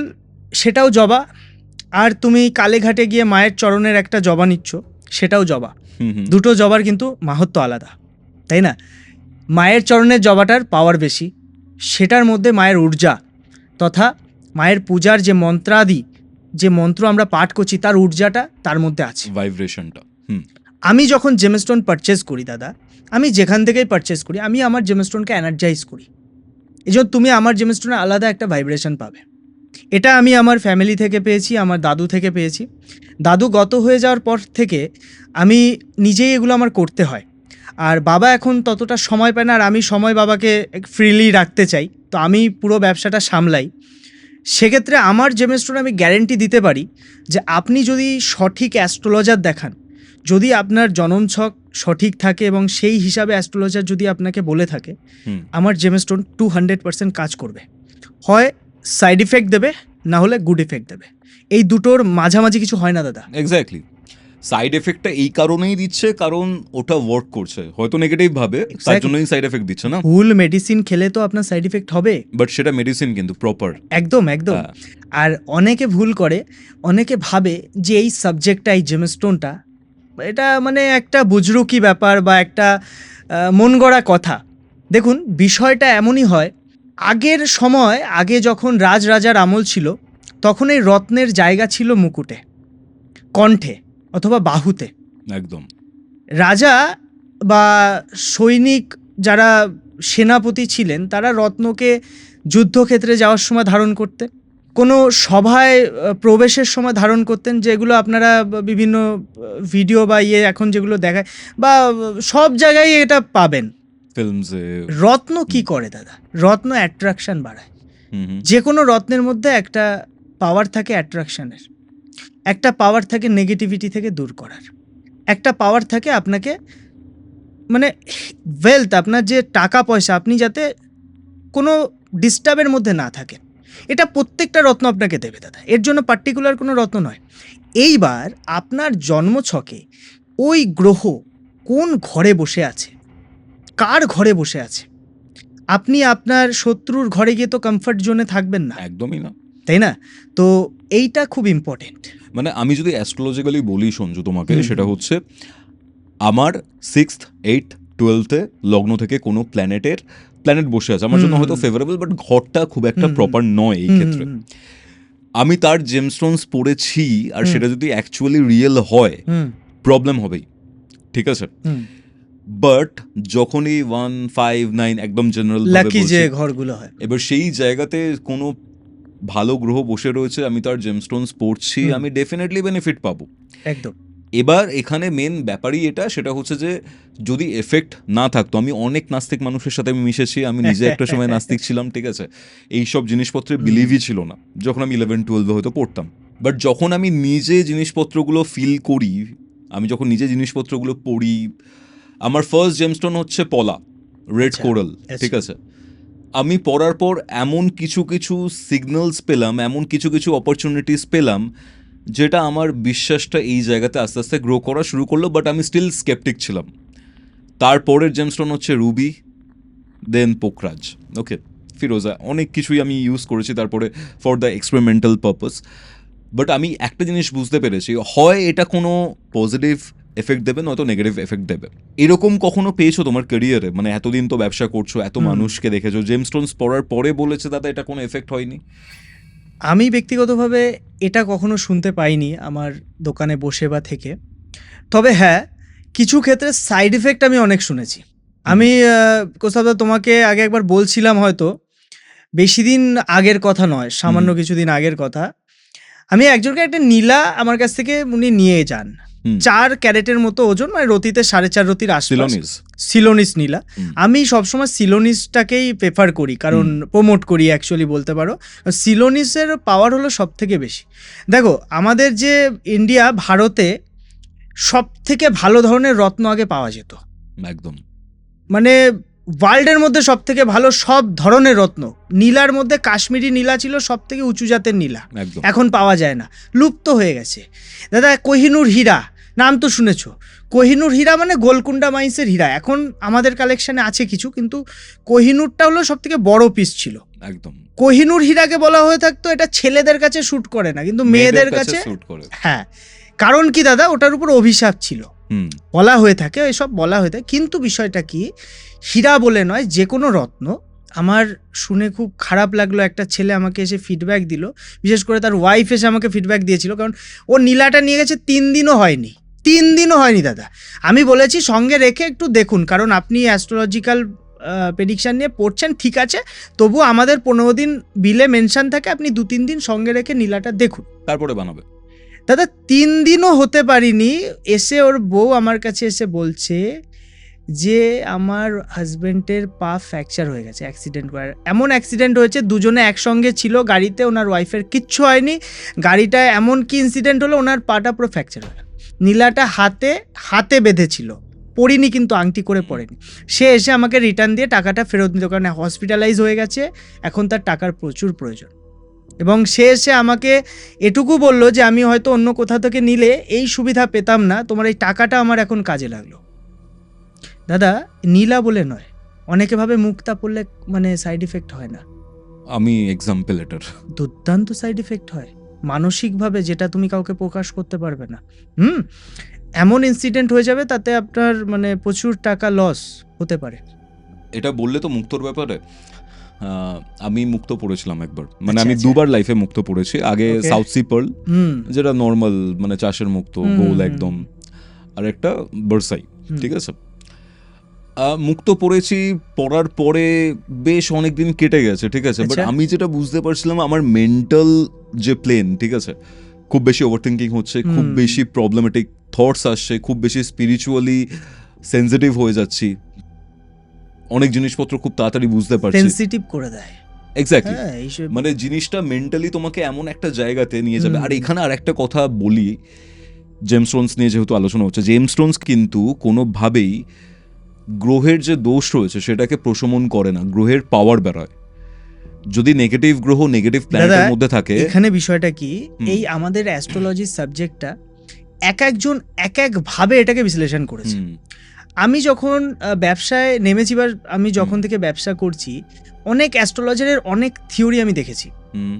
সেটাও জবা, আর তুমি কালীঘাটে গিয়ে মায়ের চরণের একটা জবা নিচ্ছ, সেটাও জবা। দুটো জবার কিন্তু মাহাত্ম্য আলাদা, তাই না? মায়ের চরণের জবাটার পাওয়ার বেশি, সেটার মধ্যে মায়ের ঊর্জা তথা মায়ের পূজার যে মন্ত্রাদি, যে মন্ত্র আমরা পাঠ করছি, তার ঊর্জাটা তার মধ্যে আছে, ভাইব্রেশনটা। আমি যখন জেমস্টোন পারচেস করি দাদা, আমি যেখান থেকেই পারচেস করি, আমি আমার জেমস্টোনকে এনার্জাইজ করি। এই জন্য তুমি আমার জেমস্টোনে আলাদা একটা ভাইব্রেশন পাবে। এটা আমি আমার ফ্যামিলি থেকে পেয়েছি, আমার দাদু থেকে পেয়েছি। দাদু গত হয়ে যাওয়ার পর থেকে আমি নিজেই এগুলো আমার করতে হয়। আর বাবা এখন ততটা সময় পায় না, আর আমি সময় বাবাকে ফ্রিলি রাখতে চাই, তো আমি পুরো ব্যবসাটা সামলাই। সেক্ষেত্রে আমার জেমস্টোনে আমি গ্যারেন্টি দিতে পারি যে আপনি যদি সঠিক অ্যাস্ট্রোলজার দেখান, যদি আপনার জননছক সঠিক থাকে এবং সেই হিসাবে অ্যাস্ট্রোলজার যদি আপনাকে বলে থাকে, আমার জেমস্টোন 200% কাজ করবে। হয় সাইড ইফেক্ট দেবে, না হলে গুড ইফেক্ট দেবে। এই দুটোর মাঝামাঝি কিছু হয় না দাদা। এক্স্যাক্টলি। সাইড এফেক্টটা এই কারণেই দিচ্ছে কারণ ওটা ওয়ার্ক করছে, হয়তো নেগেটিভ ভাবে, তার Exactly. জন্যই সাইড এফেক্ট দিচ্ছে না। ভুল মেডিসিন খেলে তো আপনার সাইড ইফেক্ট হবে। বাট সেটা মেডিসিন কিন্তু প্রপার। একদম একদম। হ্যাঁ। আর অনেকে ভুল করে, অনেকে ভাবে যে এই সাবজেক্টটা, এই জেমস্টোনটা এটা মানে একটা বুজরুকি ব্যাপার বা একটা মন গড়া কথা। দেখুন বিষয়টা এমনই হয়, আগের সময়, আগে যখন রাজার আমল ছিল, তখন এই রত্নের জায়গা ছিল মুকুটে, কণ্ঠে অথবা বাহুতে। একদম। রাজা বা সৈনিক যারা সেনাপতি ছিলেন, তারা রত্নকে যুদ্ধক্ষেত্রে যাওয়ার সময় ধারণ করতেন, কোনো সভায় প্রবেশের সময় ধারণ করতেন, যেগুলো আপনারা বিভিন্ন ভিডিও বা এখন যেগুলো দেখায় বা সব জায়গায় এটা পাবেন। ফিল্মসে রত্ন কি করে দাদা? রত্ন অ্যাট্রাকশন বাড়ায়। যে কোনো রত্নের মধ্যে একটা পাওয়ার থাকে অ্যাট্রাকশনের, একটা পাওয়ার থাকে নেগেটিভিটি থেকে দূর করার, একটা পাওয়ার থাকে আপনাকে মানে ওয়েলথ, আপনার যে টাকা পয়সা, আপনি যাতে কোনো ডিস্টার্বের মধ্যে না থাকেন। এটা প্রত্যেকটা রত্ন আপনাকে দেবে দাদা, এর জন্য পার্টিকুলার কোনো রত্ন নয়। এইবার আপনার জন্মছকে ওই গ্রহ কোন ঘরে বসে আছে, কার ঘরে বসে আছে, আপনি আপনার শত্রুর ঘরে গিয়ে তো কমফর্ট জোনে থাকবেন না, একদমই না, তাই না? তো এইটা খুব ইম্পর্টেন্ট। মানে আমি যদি অ্যাস্ট্রোলজিক্যালি বলি সঞ্জু তোমাকে, হুম, সেটা হচ্ছে আমার 6th 8th 12th লগ্ন থেকে কোনো প্ল্যানেট বসে আছে আমার জন্য হয়তো ফেভারেবল, বাট ঘরটা খুব একটা প্রপার নয় এই ক্ষেত্রে। আমি তার জেমস্টোনস পড়েছি আর সেটা যদি অ্যাকচুয়ালি রিয়েল হয়, প্রবলেম হবেই, ঠিক আছে? বাট যখনই 1 5 9 একদম জেনারেল লাকি যে ঘরগুলো হয়, এবার সেই জায়গাতে কোনো ভালো গ্রহ বসে রয়েছে, আমি তার জেমস্টোনস পড়ছি, আমি ডেফিনেটলি বেনিফিট পাবো। একদম। এবার এখানে মেন ব্যাপারই এটা, সেটা হচ্ছে যে যদি এফেক্ট না থাকতো, আমি অনেক নাস্তিক মানুষের সাথে আমি মিশেছি, আমি নিজে একটা সময় নাস্তিক ছিলাম, ঠিক আছে? এইসব জিনিসপত্রে বিলিভই ছিল না যখন আমি 11-12 হয়তো পড়তাম। বাট যখন আমি নিজে জিনিসপত্রগুলো ফিল করি, আমি যখন নিজে জিনিসপত্রগুলো পড়ি, আমার ফার্স্ট জেমস্টোন হচ্ছে পলা, রেড কোরাল, ঠিক আছে? আমি পড়ার পর এমন কিছু কিছু সিগন্যালস পেলাম, এমন কিছু কিছু অপরচুনিটিস পেলাম, যেটা আমার বিশ্বাসটা এই জায়গাতে আস্তে আস্তে গ্রো করা শুরু করলো। বাট আমি স্টিল স্কেপটিক ছিলাম। তারপরের জেমস্টোন হচ্ছে রুবি, দেন পোখরাজ, ওকে, ফিরোজা, অনেক কিছুই আমি ইউজ করেছি তারপরে for the experimental purpose. But আমি একটা জিনিস বুঝতে পেরেছি, হয় এটা কোনো পজিটিভ এফেক্ট দেবে, নয়তো নেগেটিভ এফেক্ট দেবে। এরকম কখনো পেয়েছো তোমার ক্যারিয়ারে? মানে এতদিন তো ব্যবসা করছো, এত মানুষকে দেখেছো, জেমস্টোনস পড়ার পরে বলেছে দাদা এটা কোনো এফেক্ট হয়নি? আমি ব্যক্তিগতভাবে এটা কখনো শুনতে পাইনি আমার দোকানে বসে বা থেকে। তবে হ্যাঁ, কিছু ক্ষেত্রে সাইড এফেক্ট আমি অনেক শুনেছি। আমি কোথাও তোমাকে আগে একবার বলছিলাম, হয়তো বেশি দিন আগের কথা নয়, সামান্য কিছুদিন আগের কথা। আমি একজনকে একটা নীলা আমার কাছ থেকে উনি নিয়ে যান, 4 ক্যারেটের মতো ওজন, মানে রতিতে 4.5 রতির আশপাশ, সিলোনিস নীলা। আমি সবসময় সিলোনিসটাকেই প্রেফার করি, কারণ প্রমোট করি অ্যাকচুয়ালি বলতে পারো। সিলোনিসের পাওয়ার হলো সব থেকে বেশি। দেখো আমাদের যে ইন্ডিয়া, ভারতে সব থেকে ভালো ধরনের রত্ন আগে পাওয়া যেত, একদম, মানে ওয়ার্ল্ডের মধ্যে সব থেকে ভালো সব ধরনের রত্ন। নীলার মধ্যে কাশ্মীরি নীলা ছিল সব থেকে উঁচু জাতের নীলা, এখন পাওয়া যায় না, লুপ্ত হয়ে গেছে দাদা। কোহিনুর হীরা নাম তো শুনেছো? কোহিনুর হীরা মানে গোলকুন্ডা মাইন্সের হীরা, এখন আমাদের কালেকশনে আছে কিছু, কিন্তু কোহিনুরটা হলো সব থেকে বড় পিস ছিল। একদম, কোহিনুর হীরাকে বলা হয়ে থাকতো এটা ছেলেদের কাছে শ্যুট করে না, কিন্তু মেয়েদের কাছে শ্যুট করে। হ্যাঁ, কারণ কি দাদা, ওটার উপর অভিশাপ ছিল বলা হয়ে থাকে, এসব বলা হয়ে থাকে। কিন্তু বিষয়টা কি, হীরা বলে নয়, যে কোনো রত্ন। আমার শুনে খুব খারাপ লাগলো, একটা ছেলে আমাকে এসে ফিডব্যাক দিল, বিশেষ করে তার ওয়াইফ এসে আমাকে ফিডব্যাক দিয়েছিল, কারণ ও নীলাটা নিয়ে গেছে 3 দিনও হয়নি, 3 দিনও হয়নি দাদা। আমি বলেছি সঙ্গে রেখে একটু দেখুন, কারণ আপনি অ্যাস্ট্রোলজিক্যাল প্রেডিকশান নিয়ে পড়ছেন, ঠিক আছে, তবু আমাদের 15 দিন বিলে মেনশন থাকে, আপনি 2-3 দিন সঙ্গে রেখে নীলাটা দেখুন, তারপরে বানাবে। দাদা 3 দিনও হতে পারিনি, এসে ওর বউ আমার কাছে এসে বলছে যে আমার হাজবেন্ডের পা ফ্র্যাকচার হয়ে গেছে, অ্যাক্সিডেন্ট করে। এমন অ্যাক্সিডেন্ট হয়েছে, দুজনে একসঙ্গে ছিল গাড়িতে, ওনার ওয়াইফের কিচ্ছু হয়নি, গাড়িটায় এমন কি ইনসিডেন্ট হলো, ওনার পাটা পুরো ফ্র্যাকচার হয়ে গেল। নীলাটা হাতে বেঁধেছিল, পড়িনি, কিন্তু আংটি করে পড়েনি। সে এসে আমাকে রিটার্ন দিয়ে টাকাটা ফেরত নিত, কারণ হসপিটালাইজ হয়ে গেছে, এখন তার টাকার প্রচুর প্রয়োজন। এবং সে এসে আমাকে এটুকু বললো যে আমি হয়তো অন্য কোথা থেকে নিলে এই সুবিধা পেতাম না, তোমার এই টাকাটা আমার এখন কাজে লাগলো। দাদা, নীলা বলে নয়, অনেকে ভাবে মুক্তা পড়লে মানে সাইড ইফেক্ট হয় না। আমি এক্সাম্পল এটার। দুর্দান্ত সাইড ইফেক্ট হয় মানসিকভাবে, যেটা তুমি কাউকে প্রকাশ করতে পারবে না। এমন ইনসিডেন্ট হয়ে যাবে তাতে আপনার মানে প্রচুর টাকা লস হতে পারে। এটা বললে তো মুক্তর ব্যাপারে, আমি মুক্ত পড়েছিলাম একবার, মানে আচ্ছা, আমি আচ্ছা। দুবার লাইফে মুক্ত পড়েছি। আগে Okay. সাউথ সি পার্ল, হুম যেটা নর্মাল মানে চাষের মুক্ত, হুম, গোল হুম, একদম, আর একটা বর্সাই, হুম। ঠিক আছে। মুক্ত পড়েছি, পড়ার পরে বেশ অনেক দিন কেটে গেছে, ঠিক আছে, বাট আচ্ছা। আমি যেটা বুঝতে পারছিলাম আমার মেন্টাল যে প্লেন, ঠিক আছে, খুব বেশি ওভারথিঙ্কিং হচ্ছে, খুব হুম। বেশি প্রবলেমেটিক থটস আসছে, খুব বেশি স্পিরিচুয়ালি সেন্সিটিভ হয়ে যাচ্ছি, অনেক জিনিসপত্র খুব তাড়াতাড়ি বুঝতে পারছি। সেনসিটিভ করে দেয়। এক্স্যাক্টলি, হ্যাঁ, এইসব মানে জিনিসটা মেন্টালি তোমাকে এমন একটা জায়গাতে নিয়ে যাবে। আর হুম। এখানে আর একটা কথা বলি, জেমস স্টোনস নিয়ে যেহেতু আলোচনা হচ্ছে, জেমস স্টোনস কিন্তু কোনোভাবেই গ্রহের যে দোষ রয়েছে সেটাকে প্রশমন করে না, গ্রহের পাওয়ার বেরোয়। যদি নেগেটিভ গ্রহ নেগেটিভ প্ল্যানেটের মধ্যে থাকে, এখানে বিষয়টা কি, হুম। এই আমাদের অ্যাস্ট্রোলজি সাবজেক্টটা এক একজন এক এক ভাবে এটাকে বিশ্লেষণ করেছে। হুম, আমি যখন ব্যবসায় নেমেছি বা আমি যখন থেকে ব্যবসা করছি, অনেক অ্যাস্ট্রোলজারের অনেক থিওরি আমি দেখেছি। হুম,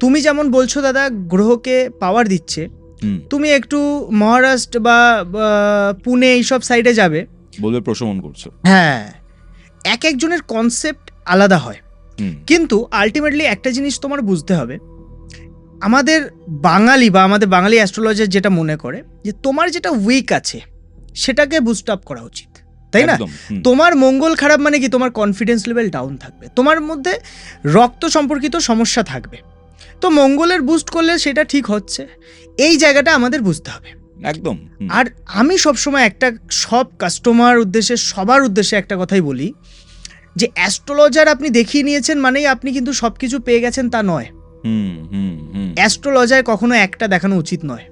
তুমি যেমন বলছো দাদা গ্রহকে পাওয়ার দিচ্ছে, হুম, তুমি একটু মহারাষ্ট্র বা পুনে এইসব সাইডে যাবে, বলবে প্রশমন করছে। হ্যাঁ, এক একজনের কনসেপ্ট আলাদা হয়। হুম, কিন্তু আলটিমেটলি একটা জিনিস তোমার বুঝতে হবে, আমাদের বাঙালি বা আমাদের বাঙালি অ্যাস্ট্রোলজার যেটা মনে করে যে তোমার যেটা উইক আছে সেটাকে বুস্ট আপ করা উচিত, তাই না? একদম, হুম, তোমার মঙ্গল খারাপ মানে কি তোমার কনফিডেন্স লেভেল ডাউন থাকবে, তোমার মধ্যে রক্ত সম্পর্কিত সমস্যা থাকবে, তো মঙ্গলের বুস্ট করলে সেটা ঠিক হচ্ছে, এই জায়গাটা আমাদের বুঝতে হবে। একদম, হুম, আর আমি সবসময় একটা সব কাস্টমার উদ্দেশ্যে সবার উদ্দেশ্যে একটা কথাই বলি, যে অ্যাস্ট্রোলজার আপনি দেখিয়ে নিয়েছেন মানেই আপনি কিন্তু সব কিছু পেয়ে গেছেন তা নয়। হুম, হুম, হুম, অ্যাস্ট্রোলজার কখনো একটা দেখানো উচিত নয়,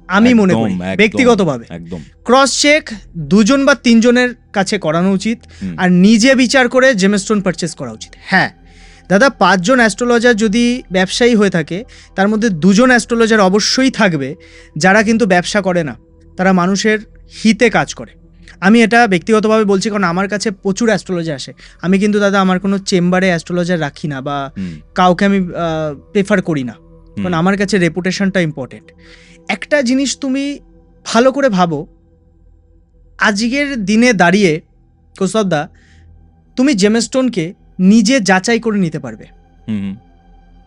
আমি মনে একদম, করি একদম, ব্যক্তিগতভাবে। একদম, ক্রস চেক 2 বা 3 জনের কাছে করানো উচিত, হুম, আর নিজে বিচার করে জেমস্টোন পারচেস করা উচিত। হ্যাঁ দাদা, 5 জন অ্যাস্ট্রোলজার যদি ব্যবসায়ী হয়ে থাকে, তার মধ্যে 2 জন অ্যাস্ট্রোলজার অবশ্যই থাকবে যারা কিন্তু ব্যবসা করে না, তারা মানুষের হিতে কাজ করে। আমি এটা ব্যক্তিগতভাবে বলছি, কারণ আমার কাছে প্রচুর অ্যাস্ট্রোলজার আসে। আমি কিন্তু দাদা আমার কোনো চেম্বারে অ্যাস্ট্রোলজার রাখি না বা হুম, কাউকে আমি প্রেফার করি না, কারণ হুম, আমার কাছে রেপুটেশনটা ইম্পর্টেন্ট। একটা জিনিস তুমি ভালো করে ভাবো, আজকের দিনে দাঁড়িয়ে কৌস্তবদা, তুমি জেমস্টোনকে নিজে যাচাই করে নিতে পারবে, হুম,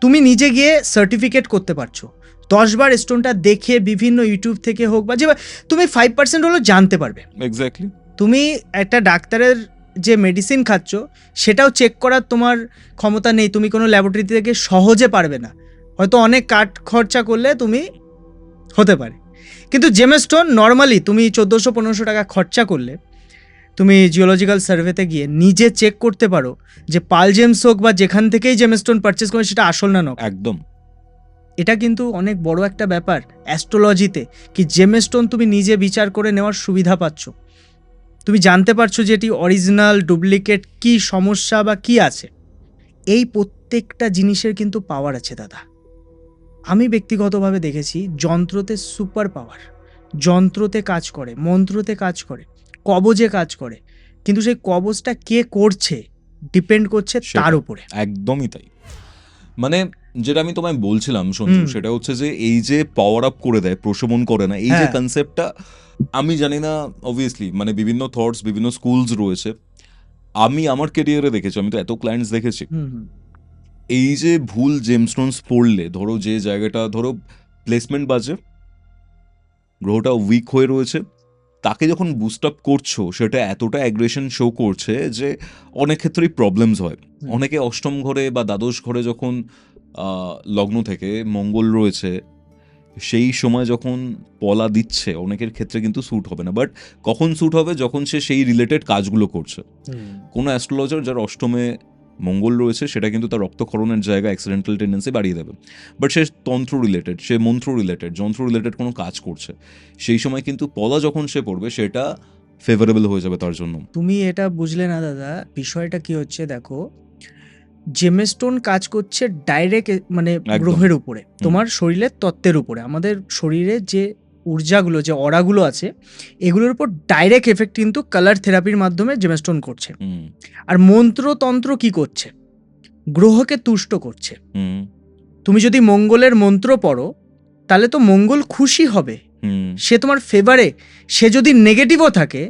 তুমি নিজে গিয়ে সার্টিফিকেট করতে পারছো 10 বার স্টোনটা দেখে, বিভিন্ন ইউটিউব থেকে হোক বা যে, তুমি 5% হলেও জানতে পারবে। এক্স্যাক্টলি, তুমি একটা ডাক্তারের যে মেডিসিন খাচ্ছ সেটাও চেক করার তোমার ক্ষমতা নেই, তুমি কোনো ল্যাবরেটরি থেকে সহজে পারবে না, হয়তো অনেক কাঠ খরচা করলে তুমি হতে পারে। কিন্তু জেমস্টোন নর্মালি তুমি 1400-1500 টাকা খরচা করলে তুমি জিওলজিক্যাল সার্ভেতে গিয়ে নিজে চেক করতে পারো যে পাল জেমস হোক বা যেখান থেকেই জেমস্টোন পারচেস করেন সেটা আসল না নকল। একদম, এটা কিন্তু অনেক বড় একটা ব্যাপার অ্যাস্ট্রোলজিতে, কি জেমস্টোন তুমি নিজে বিচার করে নেওয়ার সুবিধা পাচ্ছ, তুমি জানতে পারছো যে এটি অরিজিনাল ডুপ্লিকেট, কি সমস্যা বা কি আছে। এই প্রত্যেকটা জিনিসের কিন্তু পাওয়ার আছে দাদা। আমি ব্যক্তিগতভাবে দেখেছি যন্ত্রতে সুপার পাওয়ার, যন্ত্রতে কাজ করে, মন্ত্রতে কাজ করে, কবজে কাজ করে, কিন্তু সেই কবজটা কে করছে ডিপেন্ড করছে তার সেটা উপরে। একদমই তাই। মানে যেটা আমি তোমায় বলছিলাম সঞ্জু, হুম। সেটা হচ্ছে যে এই যে পাওয়ার আপ করে দেয়, প্রশমন করে না, এই যে হ্যাঁ। কনসেপ্টটা, আমি জানি না, অবভিয়াসলি মানে বিভিন্ন থটস, বিভিন্ন স্কুলস রয়েছে। আমি আমার কেরিয়ারে দেখেছি, আমি তো এত ক্লায়েন্টস দেখেছি, হুম হুম এই যে ভুল জেমস্টোনস পড়লে, ধরো যে জায়গাটা, ধরো প্লেসমেন্ট বাজে, গ্রহটা উইক হয়ে রয়েছে, তাকে যখন বুস্ট আপ করছো সেটা এতটা অ্যাগ্রেশন শো করছে যে অনেক ক্ষেত্রেই প্রবলেমস হয়। হুম। অনেকে অষ্টম ঘরে বা দ্বাদশ ঘরে যখন লগ্ন থেকে মঙ্গল রয়েছে, সেই সময় যখন পলা দিচ্ছে, অনেকের ক্ষেত্রে কিন্তু স্যুট হবে না। বাট কখন স্যুট হবে? যখন সে সেই রিলেটেড কাজগুলো করছে। হুম। কোনো অ্যাস্ট্রোলজার যার অষ্টমে মঙ্গল রয়েছে, সেটা কিন্তু তার রক্তক্ষরণের জায়গা, অ্যাক্সিডেন্টাল টেন্ডেন্সি বাড়িয়ে দেবে। বাট সে তন্ত্র রিলেটেড, সে মন্ত্র রিলেটেড, যন্ত্র রিলেটেড কোনো কাজ করছে, সেই সময় কিন্তু পলা যখন সে পড়বে, সেটা ফেভারেবল হয়ে যাবে তার জন্য। তুমি এটা বুঝলে না দাদা, বিষয়টা কি হচ্ছে দেখো, জেমস্টোন কাজ করছে ডাইরেক্ট মানে একদম। গ্রহের উপরে, তোমার শরীরের তত্ত্বের উপরে। আমাদের শরীরে যে ঊর্জাগুলো, যে অরাগুলো আছে, এগুলোর উপর ডাইরেক্ট এফেক্ট কিন্তু কালার থেরাপির মাধ্যমে জেমস্টোন করছে। আর মন্ত্রতন্ত্র কি করছে? গ্রহকে তুষ্ট করছে। তুমি যদি মঙ্গলের মন্ত্র পড়ো তাহলে তো মঙ্গল খুশি হবে, সে তোমার ফেভারে। সে যদি নেগেটিভও থাকে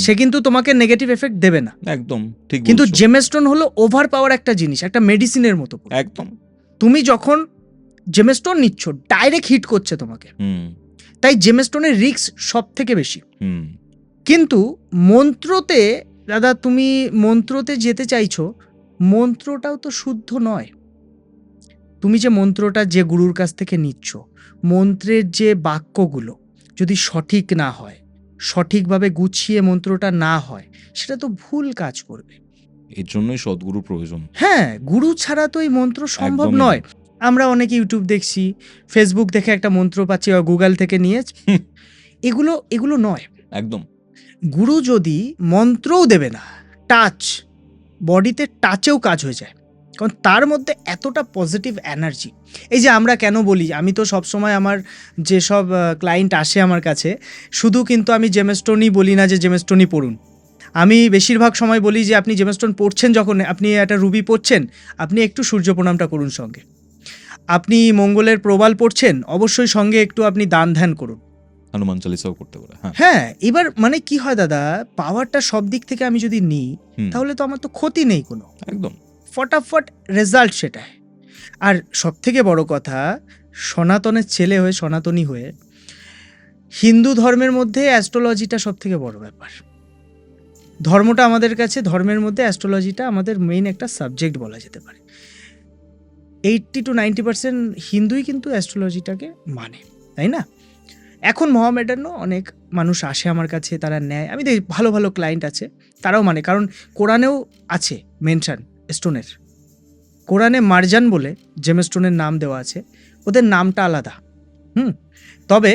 সে কিন্তু তোমাকে নেগেটিভ এফেক্ট দেবে না। একদম ঠিক। কিন্তু জেমস্টোন হলো ওভার পাওয়ার একটা জিনিস, একটা মেডিসিনের মতো। একদম। তুমি যখন জেমস্টোন নিচ্ছ ডাইরেক্ট হিট করছে তোমাকে, তাই জেমস্টোনের রিস্ক সব থেকে বেশি। কিন্তু মন্ত্রতে দাদা, তুমি মন্ত্রতে যেতে চাইছো, মন্ত্রটাও তো শুদ্ধ নয়। তুমি যে মন্ত্রটা যে গুরুর কাছ থেকে নিচ্ছ, মন্ত্রের যে বাক্যগুলো যদি সঠিক না হয়, সঠিকভাবে গুছিয়ে মন্ত্রটা না হয়, সেটা তো ভুল কাজ করবে। এর জন্যই সদ্গুরু প্রয়োজন। হ্যাঁ, গুরু ছাড়া তো এই মন্ত্র সম্ভব নয়। আমরা অনেকে ইউটিউব দেখছি, ফেসবুক দেখে একটা মন্ত্র পাচ্ছি, গুগল থেকে নিয়ে, এগুলো নয় একদম। গুরু যদি মন্ত্রও দেবে না, টাচ, বডিতে টাচেও কাজ হয়ে যায়, কারণ তার মধ্যে এতটা পজিটিভ এনার্জি। এই যে আমরা কেন বলি, আমি তো সবসময় আমার যেসব ক্লায়েন্ট আসে আমার কাছে, শুধু কিন্তু আমি জেমস্টোনই বলি না যে জেমস্টোনই পড়ুন। আমি বেশিরভাগ সময় বলি যে আপনি জেমস্টোন পড়ছেন, যখন আপনি একটা রুবি পড়ছেন, আপনি একটু সূর্য প্রণামটা করুন সঙ্গে। আপনি মঙ্গলের প্রবাল পড়ছেন, অবশ্যই সঙ্গে একটু আপনি দান ধ্যান করুন। হনুমান চালিসাও করতে পারে। হ্যাঁ, এবার মানে কি হয় দাদা, পাওয়ারটা সব দিক থেকে আমি যদি নিই তাহলে তো আমার তো ক্ষতি নেই কোনো। একদম ফটাফট রেজাল্ট সেটাই। আর সব থেকে বড় কথা, সনাতনের ছেলে হয়ে, সনাতনী হয়ে, হিন্দু ধর্মের মধ্যে অ্যাস্ট্রোলজিটা সব থেকে বড় ব্যাপার। ধর্মটা আমাদের কাছে, ধর্মের মধ্যে অ্যাস্ট্রোলজিটা আমাদের মেইন একটা সাবজেক্ট বলা যেতে পারে। 80 to 90% হিন্দুই কিন্তু অ্যাস্ট্রোলজিটাকে মানে, তাই না? এখন মহামেডানও অনেক মানুষ আসে আমার কাছে, তারা নেয়। আমি দেখি ভালো ভালো ক্লায়েন্ট আছে, তারাও মানে, কারণ কোরআনেও আছে মেনশন স্টোনের। কোরআনে মার্জান বলে জেমস্টোনের নাম দেওয়া আছে, ওদের নামটা আলাদা। তবে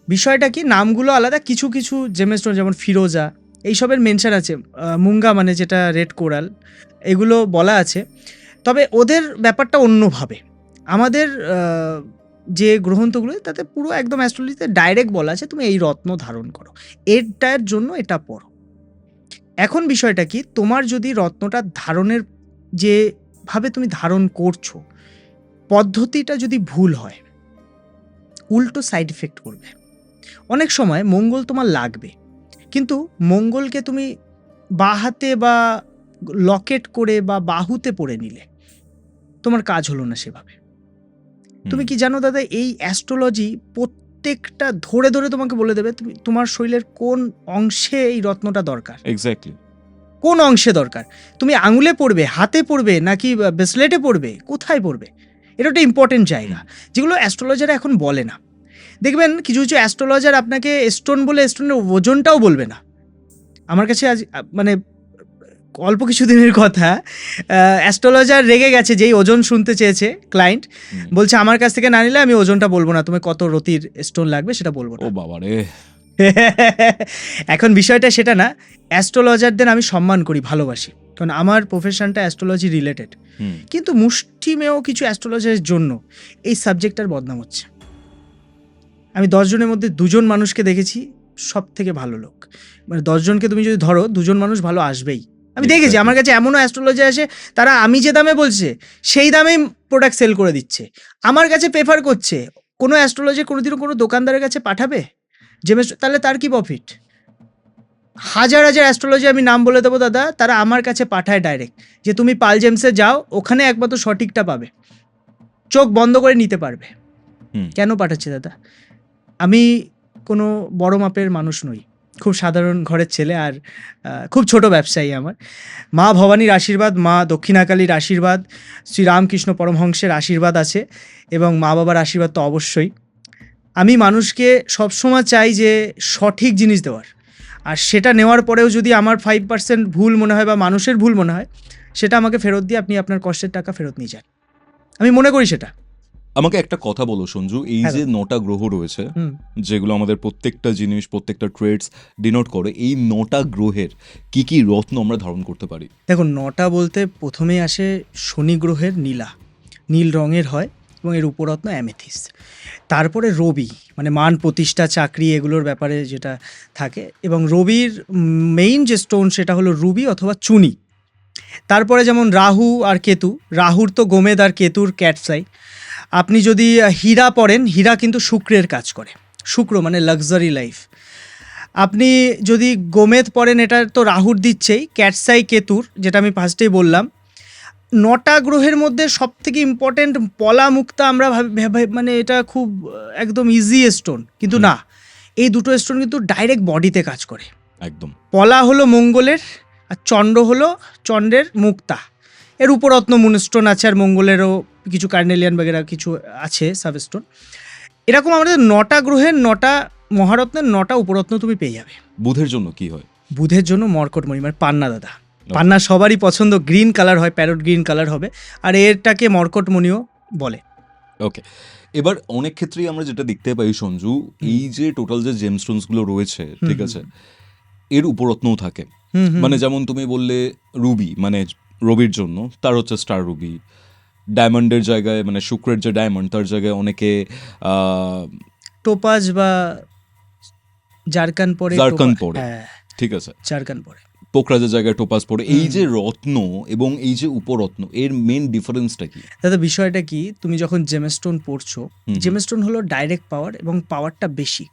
বিষয়টা কি, নামগুলো আলাদা। কিছু কিছু জেমস্টোন যেমন ফিরোজা, এইসবের মেনশন আছে। মুঙ্গা মানে যেটা রেড কোরাল, এগুলো বলা আছে। তবে ওদের ব্যাপারটা অন্যভাবে। আমাদের যে গ্রন্থগুলো, তাতে পুরো একদম অ্যাস্ট্রোলজিতে ডাইরেক্ট বলা আছে তুমি এই রত্ন ধারণ করো, এটার জন্য এটা পড়ো। এখন বিষয়টা কি, তোমার যদি রত্নটা ধারণের যেভাবে তুমি ধারণ করছো, পদ্ধতিটা যদি ভুল হয়, উল্টো সাইড এফেক্ট করবে। অনেক সময় মঙ্গল তোমার লাগবে, কিন্তু মঙ্গলকে তুমি বাঁ হাতে বা লকেট করে বা বাহুতে পরে নিলে তোমার কাজ হলো না সেভাবে। তুমি কি জানো দাদা, এই অ্যাস্ট্রোলজি প্রত্যেকটা ধরে ধরে তোমাকে বলে দেবে তুমি তোমার শরীরের কোন অংশে এই রত্নটা দরকার, এক্স্যাক্টলি কোন অংশে দরকার। তুমি আঙুলে পড়বে, হাতে পড়বে, নাকি ব্রেসলেটে পড়বে, কোথায় পড়বে, এটা একটা ইম্পর্টেন্ট জায়গা, যেগুলো অ্যাস্ট্রোলজাররা এখন বলে না। দেখবেন কিছু কিছু অ্যাস্ট্রোলজার আপনাকে স্টোন বলে স্টোনের ওজনটাও বলবে না। আমার কাছে আজ মানে অল্প কিছুদিনের কথা, অ্যাস্ট্রোলজার রেগে গেছে, যেই ওজন শুনতে চেয়েছে ক্লায়েন্ট, বলছে আমার কাছ থেকে না নিলে আমি ওজনটা বলবো না, তুমি কত রতির স্টোন লাগবে সেটা বলবো না। ও বাবা রে। এখন বিষয়টা সেটা না, অ্যাস্ট্রোলজারদের আমি সম্মান করি, ভালোবাসি, কারণ আমার প্রফেশনটা অ্যাস্ট্রোলজি রিলেটেড। কিন্তু মুষ্টিমেয় কিছু অ্যাস্ট্রোলজারের জন্য এই সাবজেক্টটার বদনাম হচ্ছে। আমি 10 জনের মধ্যে 2 জন মানুষকে দেখেছি সব থেকে ভালো লোক। মানে 10 জনকে তুমি যদি ধরো, 2 জন মানুষ ভালো আসবেই। আমি দেখেছি আমার কাছে এমনও অ্যাস্ট্রোলজার আসে, তারা আমি যে দামে বলছে সেই দামেই প্রোডাক্ট সেল করে দিচ্ছে, আমার কাছে প্রেফার করছে। কোনো অ্যাস্ট্রোলজার কোনোদিনও কোনো দোকানদারের কাছে পাঠাবে তাহলে তার কি প্রফিট? হাজার হাজার অ্যাস্ট্রোলজি আমি নাম বলে দেবো দাদা, তারা আমার কাছে পাঠায় ডাইরেক্ট, যে তুমি পাল জেমসে যাও, ওখানে একমাত্র সঠিকটা পাবে, চোখ বন্ধ করে নিতে পারবে। কেন পাঠাচ্ছে দাদা? আমি কোনো বড় মাপের মানুষ নই, খুব সাধারণ ঘরের ছেলে, আর খুব ছোট ব্যবসায়ী। আমার মা ভবানীর আশীর্বাদ, মা দক্ষিণাকালীর আশীর্বাদ, শ্রীরামকৃষ্ণ পরমহংসের আশীর্বাদ আছে, এবং মা বাবার আশীর্বাদ তো অবশ্যই। আমি মানুষকে সবসময় চাই যে সঠিক জিনিস দেওয়ার, আর সেটা নেওয়ার পরেও যদি আমার 5% ভুল মনে হয় বা মানুষের ভুল মনে হয়, সেটা আমাকে ফেরত দিয়ে আপনি আপনার কষ্টের টাকা ফেরত নিয়ে যান। আমি মনে করি সেটা। আমাকে একটা কথা বলো সঞ্জু, এই হ্যাঁ যে দাদা। 9টা গ্রহ রয়েছে হুম। যেগুলো আমাদের প্রত্যেকটা জিনিস, প্রত্যেকটা ট্রেডস ডিনোট করে, এই 9টা গ্রহের কি কি রত্ন আমরা ধারণ করতে পারি? দেখুন, 9টা বলতে প্রথমেই আসে শনি গ্রহের নীলা, নীল রঙের হয় এবং এর উপরত্ন অ্যামেথিস্ট। তারপরে রবি, মানে মান প্রতিষ্ঠা চাকরি এগুলোর ব্যাপারে যেটা থাকে, এবং রবির মেইন যে স্টোন সেটা হলো রুবি অথবা চুনি। তারপরে যেমন রাহু আর কেতু, রাহুর তো গোমেদ আর কেতুর ক্যাটসাই। আপনি যদি হীরা পড়েন, হীরা কিন্তু শুক্রের কাজ করে, শুক্র মানে লাক্সারি লাইফ। আপনি যদি গোমেদ পড়েন, এটা তো রাহুর দিচ্ছেই, ক্যাটসাই কেতুর, যেটা আমি ফার্স্টেই বললাম। 9টা গ্রহের মধ্যে সবথেকে ইম্পর্ট্যান্ট পলা মুক্তা, আমরা মানে এটা খুব একদম ইজি স্টোন, কিন্তু না, এই দুটো স্টোন কিন্তু ডাইরেক্ট বডিতে কাজ করে। একদম। পলা হলো মঙ্গলের, আর চন্দ্র হলো চন্দ্রের মুক্তা। এর উপরত্ন মুনস্টোন আছে, আর মঙ্গলেরও কিছু কার্নেলিয়ান বাগেরা কিছু আছে সাবস্টোন। এরকম আমাদের 9টা গ্রহের 9টা মহারত্নের 9টা উপরত্ন তুমি পেয়ে যাবে। বুধের জন্য কি হয়? বুধের জন্য মর্কটমণি, মানে পান্না দাদা। পান্না সবারই পছন্দ, গ্রিন কালার হয়, প্যারট গ্রিন কালার হবে, আর এরটাকে মর্কটমণিও বলে। ওকে, এবার অনেক ক্ষেত্রেই আমরা যেটা দেখতে পাই সঞ্জু, এই যে টোটাল যে জেমস্টোনসগুলো রয়েছে, ঠিক আছে, এর উপরত্নও থাকে। মানে যেমন তুমি বললে রুবি, মানে রবির জন্য তার হচ্ছে স্টার রুবি। ডায়মন্ডের জায়গায়, মানে শুক্রের যে ডায়মন্ড, তার জায়গায় অনেকে টোপাজ বা জারকান পরে, জারকান পড়ে, হ্যাঁ ঠিক আছে, জারকান পরে। পোকরাজের জায়গায় টোপাজ পড়ে। এই যে রত্ন এবং এই যে উপরত্ন, এর মেন ডিফারেন্সটা কি? দাদা বিষয়টা কি, তুমি যখন জেমস্টোন পড়ছো, জেমস্টোন হলো ডাইরেক্ট পাওয়ার এবং পাওয়ারটা বেশি।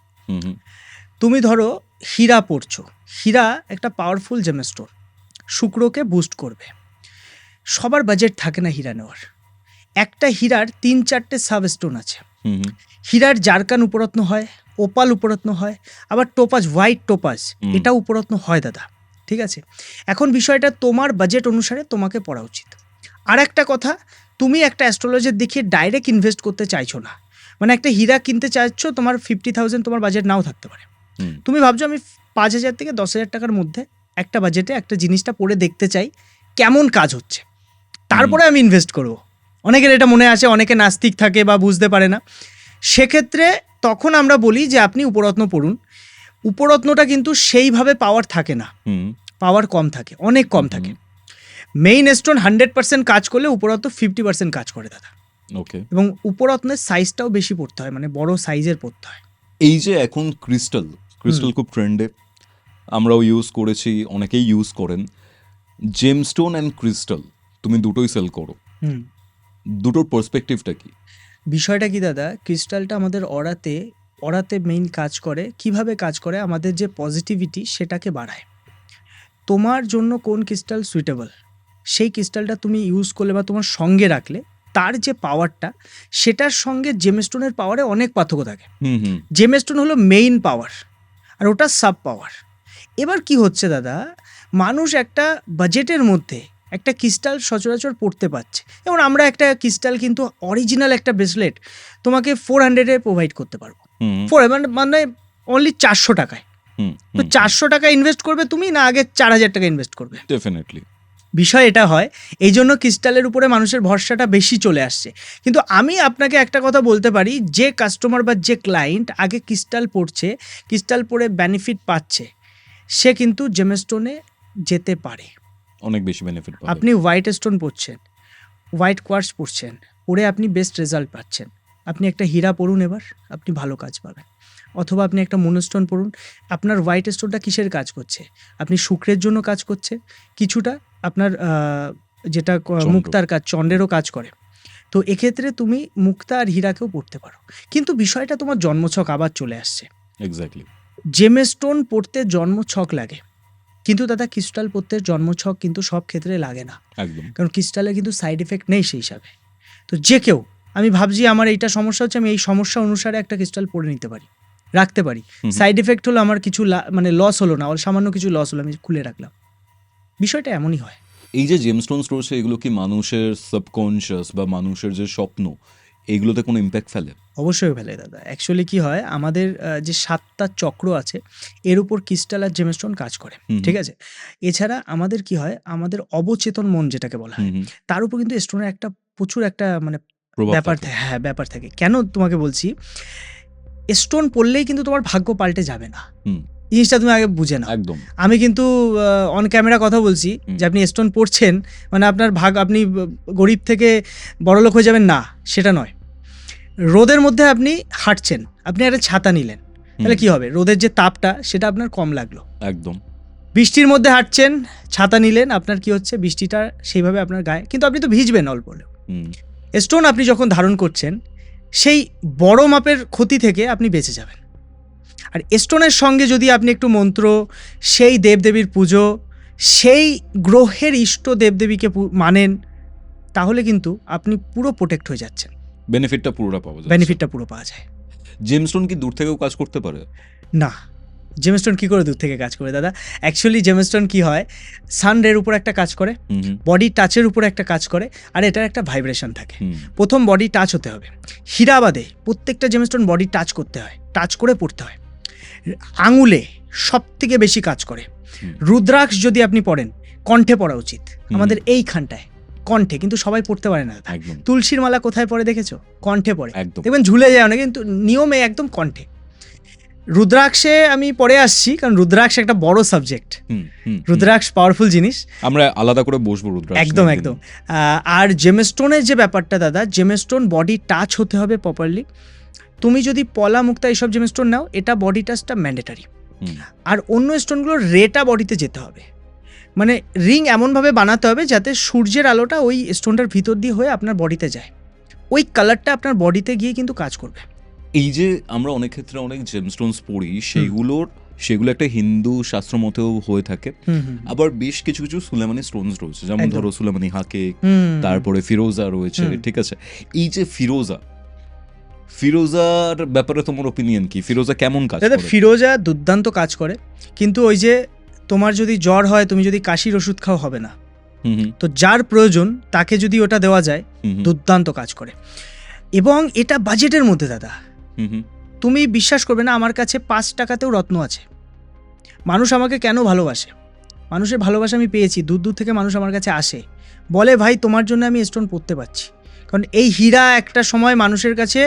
তুমি ধরো হীরা পড়ছো, হীরা একটা পাওয়ারফুল জেমস্টোন, শুক্রকে বুস্ট করবে। সবার বাজেট থাকে না হীরা নেওয়ার। একটা হীরার 3-4টে সাবস্টোন আছে। হীরার জারকান উপরত্ন হয়, ওপাল উপরত্ন হয়, আবার টোপাজ, হোয়াইট টোপাজ, এটা উপরত্ন হয় দাদা, ঠিক আছে। এখন বিষয়টা তোমার বাজেট অনুসারে তোমাকে পড়া উচিত। আর একটা কথা, তুমি একটা অ্যাস্ট্রোলজার দেখিয়ে ডাইরেক্ট ইনভেস্ট করতে চাইছো না। মানে একটা হীরা কিনতে চাইছো, তোমার 50,000 তোমার বাজেট নাও থাকতে পারে। তুমি ভাবছো আমি 5,000 থেকে 10,000 টাকার মধ্যে একটা বাজেটে একটা জিনিসটা পড়ে দেখতে চাই কেমন কাজ হচ্ছে, তারপরে আমি ইনভেস্ট করবো। অনেকের এটা মনে আসে, অনেকে নাস্তিক থাকে বা বুঝতে পারে না। সেক্ষেত্রে তখন আমরা বলি যে আপনি উপরত্ন পড়ুন। উপরত্নটা কিন্তু সেইভাবে পাওয়ার থাকে না, পাওয়ার কম থাকে, অনেক কম থাকে। মেইন স্টোন 100% কাজ করলে উপরত্ন 50% কাজ করে দাদা। ওকে, এবং উপরত্নের সাইজটাও বেশি পড়তে হয়, মানে বড় সাইজের পড়তে হয়। এই যে এখন ক্রিস্টাল খুব ট্রেন্ডে, আমরাও ইউজ করেছি, অনেকেই ইউজ করেন। জেমস্টোন অ্যান্ড ক্রিস্টাল, তুমি দুটোই সেল করো, দুটোর পার্সপেক্টিভটা কি? বিষয়টা কি দাদা, ক্রিস্টালটা আমাদের অরাতে মেইন কাজ করে। কিভাবে কাজ করে, আমাদের যে পজিটিভিটি সেটাকে বাড়ায়। তোমার জন্য কোন ক্রিস্টাল সুইটেবল, সেই ক্রিস্টালটা তুমি ইউজ করলে বা তোমার সঙ্গে রাখলে, তার যে পাওয়ারটা, সেটার সঙ্গে জেমস্টোনের পাওয়ারে অনেক পার্থক্য থাকে। জেমস্টোন হলো মেইন পাওয়ার, আর ওটা সাব পাওয়ার। এবার কি হচ্ছে দাদা, মানুষ একটা বাজেটের মধ্যে একটা ক্রিস্টাল সচরাচর পড়তে পারছে। যেমন আমরা একটা ক্রিস্টাল কিন্তু অরিজিনাল একটা ব্রেসলেট তোমাকে 400-এ প্রোভাইড করতে পারবো। মানে অনলি 400 টাকায়। তো 400 টাকা ইনভেস্ট করবে তুমি, না আগে 4,000 টাকা ইনভেস্ট করবে? ডেফিনেটলি। বিষয় এটা হয়, এই জন্য ক্রিস্টালের উপরে মানুষের ভরসাটা বেশি চলে আসছে। কিন্তু আমি আপনাকে একটা কথা বলতে পারি, যে কাস্টমার বা যে ক্লায়েন্ট আগে ক্রিস্টাল পড়ছে, ক্রিস্টাল পরে বেনিফিট পাচ্ছে, সে কিন্তু জেমস্টোনে যেতে পারে, অনেক বেশি বেনিফিট পাবে। আপনি হোয়াইট স্টোন পড়ছেন, হোয়াইট কোয়ার্টজ পড়ছেন, পরে আপনি বেস্ট রেজাল্ট পাচ্ছেন। আপনি একটা হীরা পড়ুন, এবার আপনি ভালো কাজ পাবেন। অথবা আপনি একটা মুনস্টোন পড়ুন, আপনার হোয়াইট স্টোনটা কিসের কাজ করছে, আপনি শুক্রের জন্য কাজ করছে, কিছুটা আপনার যেটা মুক্তার কাজ, চন্দ্রেরও কাজ করে। তো এক্ষেত্রে তুমি মুক্তা আর হীরাকেও পড়তে পারো। কিন্তু বিষয়টা তোমার জন্মছক আবার চলে আসছে। এক্স্যাক্টলি। জেমস্টোন পড়তে জন্মছক লাগে, কিন্তু দাদা ক্রিস্টাল পড়তে জন্মছক কিন্তু সব ক্ষেত্রে লাগে না। একদম। কারণ ক্রিস্টালে কিন্তু সাইড এফেক্ট নেই সেই হিসাবে। তো যে কেউ, আমি ভাবছি আমার এইটা সমস্যা হচ্ছে, আমি এই সমস্যা অনুসারে একটা ক্রিস্টাল পরে নিতে পারি, রাখতে পারি। সাইড এফেক্ট হলো আমার কিছু মানে লস হলো না, সামান্য কিছু লস হলো, আমি খুলে রাখলাম। বিষয়টা এমনই হয়। এই যে জেমস্টোনস রয়েছে, এগুলো কি মানুষের সাবকনশিয়াস বা মানুষের যে স্বপ্ন, এগুলোতে কোনো ইম্প্যাক্ট ফেলে? অবশ্যই ফেলে দাদা। অ্যাকচুয়ালি কি হয়, আমাদের যে 7টা চক্র আছে, এর উপর ক্রিস্টাল আর জেমস্টোন কাজ করে, ঠিক আছে। এছাড়া আমাদের কি হয়, আমাদের অবচেতন মন যেটাকে বলা হয়, তার উপর কিন্তু স্টোনের একটা প্রচুর একটা মানে প্রভাব ব্যাপার থাকে। হ্যাঁ, ব্যাপার থাকে। কেন তোমাকে বলছি, স্টোন পড়লেই কিন্তু তোমার ভাগ্য পাল্টে যাবে না। হুম। জিনিসটা তুমি আগে বুঝে নাও। একদম। আমি কিন্তু অন ক্যামেরা কথা বলছি যে আপনি স্টোন পড়ছেন মানে আপনার আপনি গরিব থেকে বড়লোক হয়ে যাবেন না, সেটা নয়। রোদের মধ্যে আপনি হাঁটছেন, আপনি একটা ছাতা নিলেন, তাহলে কি হবে? রোদের যে তাপটা সেটা আপনার কম লাগলো। একদম। বৃষ্টির মধ্যে হাঁটছেন, ছাতা নিলেন, আপনার কি হচ্ছে? বৃষ্টিটা সেইভাবে আপনার গায়ে, কিন্তু আপনি তো ভিজবেন অল্প হলেও। স্টোন আপনি যখন ধারণ করছেন, সেই বড় মাপের ক্ষতি থেকে আপনি বেঁচে যাবেন। আর স্টোনের সঙ্গে যদি আপনি একটু মন্ত্র, সেই দেবদেবীর পুজো, সেই গ্রহের ইষ্ট দেবদেবীকে মানেন, তাহলে কিন্তু আপনি পুরো প্রোটেক্ট হয়ে যাচ্ছেন। বেনিফিটটা পুরোটা পাওয়া যায়। বেনিফিটটা পুরো পাওয়া যায়। জেমস্টোন কি দূর থেকেও কাজ করতে পারে? না, জেমস্টোন কী করে দূর থেকে কাজ করে দাদা? অ্যাকচুয়ালি জেমস্টোন কী হয়, সান রের উপর একটা কাজ করে, বডি টাচের উপর একটা কাজ করে, আর এটার একটা ভাইব্রেশন থাকে। প্রথম বডি টাচ হতে হবে। হীরাবাদে প্রত্যেকটা জেমস্টোন বডি টাচ করতে হয়, টাচ করে পড়তে হয়। আঙুলে সব থেকে বেশি কাজ করে। রুদ্রাক্ষ যদি আপনি পড়েন, কণ্ঠে পড়া উচিত, আমাদের এইখানটায় কণ্ঠে, কিন্তু সবাই পড়তে পারে না। তুলসীর মালা কোথায় পড়ে দেখেছো? কণ্ঠে পড়ে, দেখবেন ঝুলে যায় অনেক, কিন্তু নিয়মে একদম কণ্ঠে। রুদ্রাক্ষে আমি পরে আসছি, কারণ রুদ্রাক্ষ একটা বড় সাবজেক্ট। রুদ্রাক্ষ পাওয়ারফুল জিনিস, আমরা আলাদা করে বসবো রুদ্রাক্ষ। একদম একদম। আর জেমস্টোনের যে ব্যাপারটা দাদা, জেমস্টোন বডি টাচ হতে হবে প্রপারলি। তুমি যদি পলা, মুক্তা এইসব জেমস্টোন নাও, এটা বডি টাচটা ম্যান্ডেটারি। আর অন্য স্টোনগুলোর রেটা বডিতে যেতে হবে, মানে রিং এমনভাবে বানাতে হবে যাতে সূর্যের আলোটা ওই স্টোনটার ভিতর দিয়ে হয়ে আপনার বডিতে যায়, ওই কালারটা আপনার বডিতে গিয়ে কিন্তু কাজ করবে। এই যে আমরা অনেক ক্ষেত্রে অনেক জেমস্টোনস পড়ি, সেগুলো একটা হিন্দু শাস্ত্র মতেও হয়ে থাকে। আবার বেশ কিছু কিছু সুলেমানি স্টোনস রয়েছে, যেমন ধরো সুলেমানি হাকেক, তারপরে ফিরোজা রয়েছে, ঠিক আছে? এই যে ফিরোজার ব্যাপারে তোমার ওপিনিয়ন কি? ফিরোজা কেমন কাজ করে? ফিরোজা দুর্দান্ত কাজ করে, কিন্তু ওই যে তোমার যদি জ্বর হয়, তুমি যদি কাশির ওষুধ খাও হবে না। তো যার প্রয়োজন তাকে যদি ওটা দেওয়া যায়, দুর্দান্ত কাজ করে। এবং এটা বাজেটের মধ্যে দাদা, তুমি বিশ্বাস করবে না, আমার কাছে 5 টাকাতেও রত্ন আছে। মানুষ আমাকে কেন ভালোবাসে? মানুষের ভালোবাসা আমি পেয়েছি, দূর দূর থেকে মানুষ আমার কাছে আসে, বলে ভাই তোমার জন্য আমি স্টোন পড়তে পারছি। কারণ এই হীরা একটা সময় মানুষের কাছে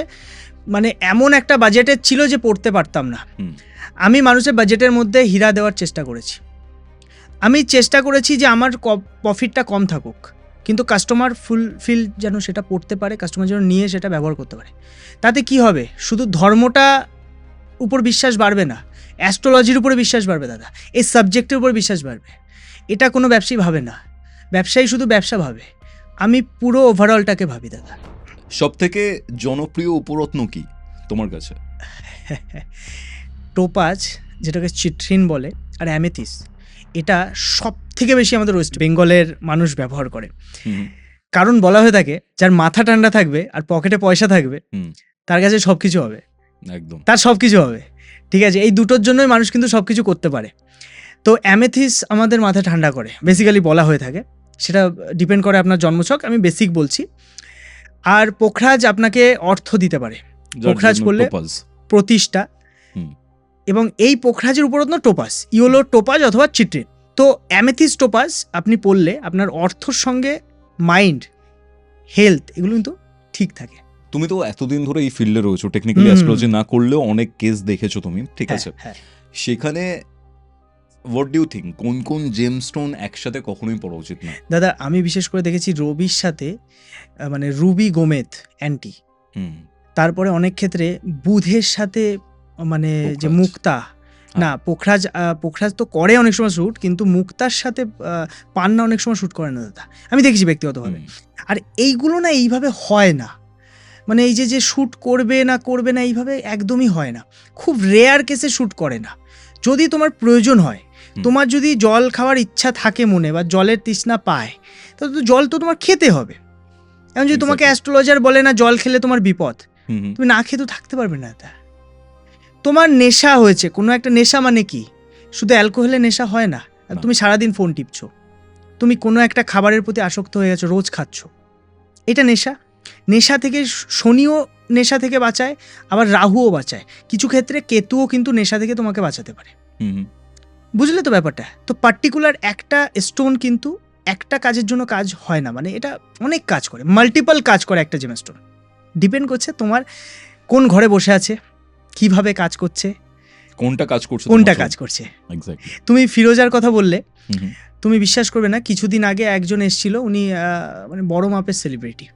মানে এমন একটা বাজেটের ছিল যে পড়তে পারতাম না। আমি মানুষের বাজেটের মধ্যে হীরা দেওয়ার চেষ্টা করেছি। আমি চেষ্টা করেছি যে আমার প্রফিটটা কম থাকুক, কিন্তু কাস্টমার ফুলফিল যেন সেটা পড়তে পারে, কাস্টমার যেন নিয়ে সেটা ব্যবহার করতে পারে। তাতে কি হবে? শুধু ধর্মটা উপর বিশ্বাস বাড়বে না, অ্যাস্ট্রোলজির উপরে বিশ্বাস বাড়বে দাদা, এই সাবজেক্টের উপর বিশ্বাস বাড়বে। এটা কোনো ব্যবসায়ী ভাবে না, ব্যবসায়ী শুধু ব্যবসা ভাবে, আমি পুরো ওভারঅলটাকে ভাবি দাদা। সব থেকে জনপ্রিয় উপরত্ন কি তোমার কাছে? টোপাজ, যেটাকে চিট্রিন বলে, আর অ্যামেথিস, এটা সব থেকে বেশি আমাদের ওয়েস্ট বেঙ্গলের মানুষ ব্যবহার করে। কারণ বলা হয়ে থাকে, যার মাথা ঠান্ডা থাকবে আর পকেটে পয়সা থাকবে, তার কাছে সব কিছু হবে, একদম তার সব কিছু হবে, ঠিক আছে? এই দুটোর জন্যই মানুষ কিন্তু সব কিছু করতে পারে। তো অ্যামেথিস আমাদের মাথা ঠান্ডা করে বেসিক্যালি বলা হয়ে থাকে, সেটা ডিপেন্ড করে আপনার জন্মছক, আমি বেসিক বলছি। আর পোখরাজ আপনাকে অর্থ দিতে পারে, পোখরাজ বললে প্রতিষ্ঠা, এবং এই পোখরাজের উপরত্ন টোপাস, ইয়েলো টোপাজ অথবা চিট্রিন। তো অ্যামেথিস টোপাজ আপনি পড়লে আপনার অর্থর সঙ্গে মাইন্ড, হেলথ, এগুলো কিন্তু ঠিক থাকে। তুমি তো এতদিন ধরে এই ফিল্ডে রয়েছো, টেকনিক্যালি অ্যাস্ট্রোলজি না করলেও অনেক কেস দেখেছো তুমি, ঠিক আছে? সেখানে হোয়াট ডু ইউ থিঙ্ক, কোন কোন জেমস্টোন একসাথে কখনোই পড়া উচিত না? দাদা আমি বিশেষ করে দেখেছি রবির সাথে মানে রুবি গোমেদ অ্যান্টি, তারপরে অনেক ক্ষেত্রে বুধের সাথে মানে যে মুক্তা, না পোখরাজ তো করে অনেক সময় শ্যুট, কিন্তু মুক্তার সাথে পান্না অনেক সময় শ্যুট করে না দাদা, আমি দেখেছি ব্যক্তিগতভাবে। আর এইগুলো না এইভাবে হয় না, মানে এই যে শ্যুট করবে না এইভাবে একদমই হয় না, খুব রেয়ার কেসে শ্যুট করে না। যদি তোমার প্রয়োজন হয়, তোমার যদি জল খাওয়ার ইচ্ছা থাকে মনে, বা জলের তৃষ্ণা পায়, তাহলে তো জল তো তোমার খেতে হবে। এখন যদি তোমাকে অ্যাস্ট্রোলজার বলে না জল খেলে তোমার বিপদ, তুমি না খেয়ে তো থাকতে পারবে না। তোমার নেশা হয়েছে, কোনো একটা নেশা, মানে কি শুধু অ্যালকোহলে নেশা হয় না, তুমি সারাদিন ফোন টিপছো, তুমি কোনো একটা খাবারের প্রতি আসক্ত হয়ে গেছো, রোজ খাচ্ছ, এটা নেশা। নেশা থেকে শনিও নেশা থেকে বাঁচায়, আবার রাহুও বাঁচায়, কিছু ক্ষেত্রে কেতুও কিন্তু নেশা থেকে তোমাকে বাঁচাতে পারে। বুঝলে তো ব্যাপারটা? তো পার্টিকুলার একটা স্টোন কিন্তু একটা কাজের জন্য কাজ হয় না, মানে এটা অনেক কাজ করে, মাল্টিপল কাজ করে একটা জেমস্টোন। ডিপেন্ড করছে তোমার কোন ঘরে বসে আছে, কিভাবে কাজ করছে, কোনটা কাজ করছে, এক্স্যাক্টলি। তুমি ফিরোজার কথা বললে, হুম হুম তুমি বিশ্বাস করবে না, কিছুদিন আগে একজন এসেছিল, উনি মানে বড় মাপের সেলিব্রিটি,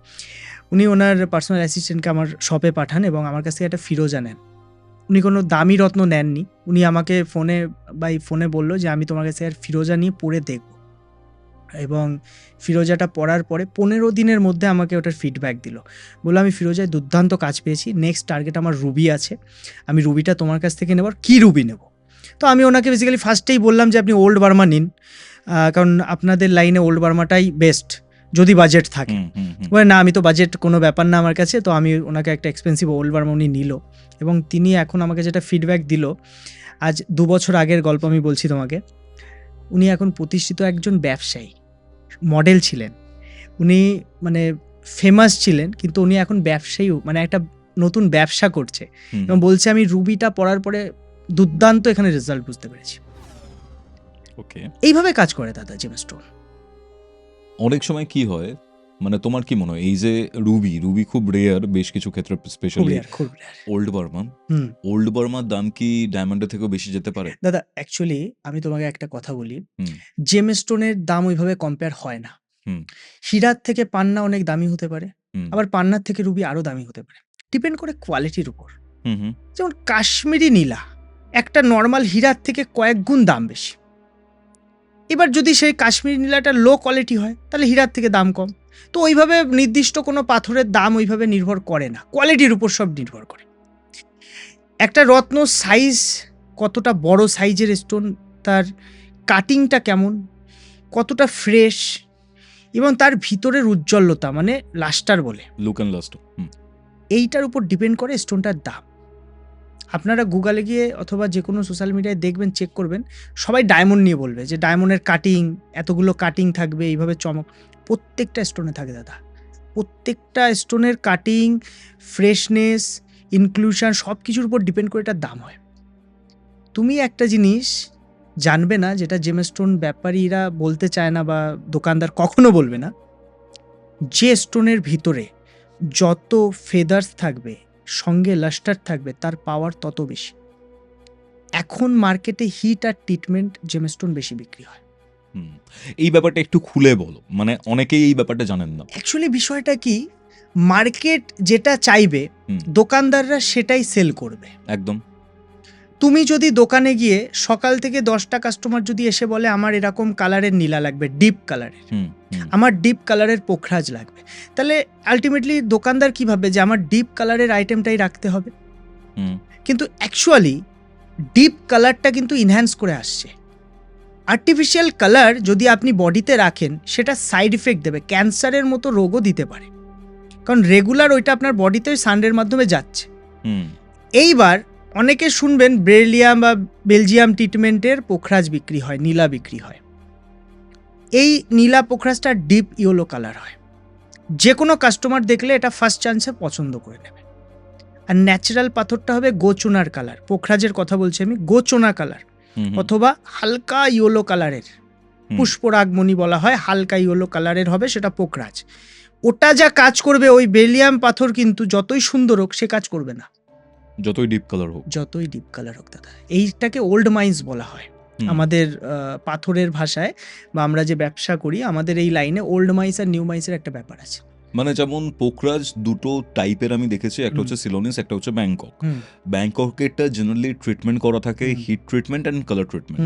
উনি ওনার পার্সোনাল অ্যাসিস্ট্যান্টকে আমার শপে পাঠান এবং আমার কাছ থেকে একটা ফিরোজা নেন। উনি কোনো দামি রত্ন নেননি, উনি আমাকে ফোনে বললো যে আমি তোমার কাছে আর ফিরোজা নিয়ে পরে দেখব, এবং ফিরোজাটা পড়ার পরে 15 দিনের মধ্যে আমাকে ওটার ফিডব্যাক দিল, বললো আমি ফিরোজায় দুর্দান্ত কাজ পেয়েছি, নেক্সট টার্গেট আমার রুবি আছে, আমি রুবিটা তোমার কাছ থেকে নেব। কি রুবি নেব? তো আমি ওনাকে বেসিক্যালি ফার্স্টেই বললাম যে আপনি ওল্ড বার্মা নিন, কারণ আপনাদের লাইনে ওল্ড বার্মাটাই বেস্ট যদি বাজেট থাকে। বলে না, আমি তো বাজেট কোনো ব্যাপার না আমার কাছে। তো আমি ওনাকে একটা এক্সপেন্সিভ ওল্ড বার্মা উনি নিল, এবং তিনি এখন আমাকে যেটা ফিডব্যাক দিল, আজ 2 বছর আগের গল্প আমি বলছি তোমাকে, উনি এখন প্রতিষ্ঠিত একজন ব্যবসায়ী, মডেল ছিলেন উনি, মানে ফেমাস ছিলেন, কিন্তু উনি এখন ব্যবসায়ী, মানে একটা নতুন ব্যবসা করছে, এবং বলছে আমি রুবিটা পড়ার পরে দুর্দান্ত এখানে রেজাল্ট বুঝতে পেরেছি। ওকে, এইভাবে কাজ করে দাদা জেমস্টোন। অনেক সময় কি হয়, মানে তোমার কি মনে হয় এই যে রুবি খুব রেয়ার বেশ কিছু ক্ষেত্রে, স্পেশালি ওল্ড বার্মার দাম কি ডায়মন্ডের থেকেও বেশি যেতে পারে? দাদা অ্যাকচুয়ালি আমি তোমাকে একটা কথা বলি, জেমস্টোনের দাম ওইভাবে কম্পেয়ার হয় না। হীরার থেকে পান্না অনেক দামি হতে পারে, আবার পান্নার থেকে রুবি আরো দামি হতে পারে, ডিপেন্ড করে কোয়ালিটির উপর। যেমন কাশ্মীরি নীলা একটা নর্মাল হীরার থেকে কয়েক গুণ দাম বেশি। এবার যদি সেই কাশ্মীরি নীলাটা লো কোয়ালিটি হয়, তাহলে হীরার থেকে দাম কম। তো ওইভাবে নির্দিষ্ট কোনো পাথরের দাম ওইভাবে নির্ভর করে না, কোয়ালিটির উপর সব নির্ভর করে। একটা রত্ন সাইজ, কতটা বড় সাইজের স্টোন, তার কাটিংটা কেমন, কতটা ফ্রেশ, এবং তার ভিতরের উজ্জ্বলতা, মানে লাস্টার বলে, লুক অ্যান্ড লাস্ট, এইটার উপর ডিপেন্ড করে স্টোনটার দাম। আপনারা গুগলে গিয়ে অথবা যে কোনো সোশ্যাল মিডিয়ায় দেখবেন, চেক করবেন, সবাই ডায়মন্ড নিয়ে বলবে যে ডায়মন্ডের কাটিং, এতগুলো কাটিং থাকবে, এইভাবে চমক। প্রত্যেকটা স্টোনে থাকে দাদা, প্রত্যেকটা স্টোনের কাটিং, ফ্রেশনেস, ইনক্লুশন, সব কিছুর উপর ডিপেন্ড করে এটার দাম হয়। তুমি একটা জিনিস জানবে না, যেটা জেমস্টোন ব্যাপারীরা বলতে চায় না বা দোকানদার কখনো বলবে না, যে স্টোনের ভিতরে যত ফেদার্স থাকবে, সঙ্গে লাস্টার থাকবে, তার পাওয়ার তত বেশি। এখন মার্কেটে হিট আর ট্রিটমেন্ট জেমস্টোন বেশি বিক্রি হয়। এই ব্যাপারটা একটু খুলে বলো, মানে অনেকেই এই ব্যাপারটা জানেন না। অ্যাকচুয়ালি বিষয়টা কি, মার্কেট যেটা চাইবে দোকানদাররা সেটাই সেল করবে। একদম। তুমি যদি দোকানে গিয়ে সকাল থেকে 10টা কাস্টমার যদি এসে বলে আমার এরকম কালারের নীলা লাগবে, ডিপ কালারের, আমার ডিপ কালারের পোখরাজ লাগবে, তাহলে আলটিমেটলি দোকানদার কি ভাববে যে আমার ডিপ কালারের আইটেমটাই রাখতে হবে। কিন্তু অ্যাকচুয়ালি ডিপ কালারটা কিন্তু ইনহ্যান্স করে আসছে। আর্টিফিশিয়াল কালার যদি আপনি বডিতে রাখেন, সেটা সাইড ইফেক্ট দেবে, ক্যান্সারের মতো রোগও দিতে পারে, কারণ রেগুলার ওইটা আপনার বডিতে সানডের মাধ্যমে যাচ্ছে। এইবার অনেকে শুনবেন ব্রেলিয়াম বা বেলজিয়াম ট্রিটমেন্টের পোখরাজ বিক্রি হয়, নীলা বিক্রি হয়। এই নীলা পোখরাজটা ডিপ ইয়েলো কালার হয়, যে কোনো কাস্টমার দেখলে এটা ফার্স্ট চান্সে পছন্দ করে নেবে। আর ন্যাচারাল পাথরটা হবে গোচুনার কালার, পোখরাজের কথা বলছি আমি, গোচুনা কালার অথবা হালকা ইয়েলো কালারের, পুষ্পরাগমণি বলা হয়, হালকা ইয়েলো কালারের হবে, সেটা পোখরাজ। ওটা যা কাজ করবে, ওই বেলিয়াম পাথর কিন্তু যতই সুন্দর হোক সে কাজ করবে না, যতই ডিপ কালার হোক দাদা। এইটাকে ওল্ড মাইন্স বলা হয় আমাদের পাথরের ভাষায়, বা আমরা যে ব্যবসা করি আমাদের এই লাইনে ওল্ড মাইন্স আর নিউ মাইন্সের একটা ব্যাপার আছে। মানে যেমন পোখরাজ দুটো টাইপের আমি দেখেছি, একটা হচ্ছে সিলোনিস, একটা হচ্ছে ব্যাংকক। ব্যাংককেরটা জেনারেলি ট্রিটমেন্ট করা থাকে, hit treatment and colour treatment.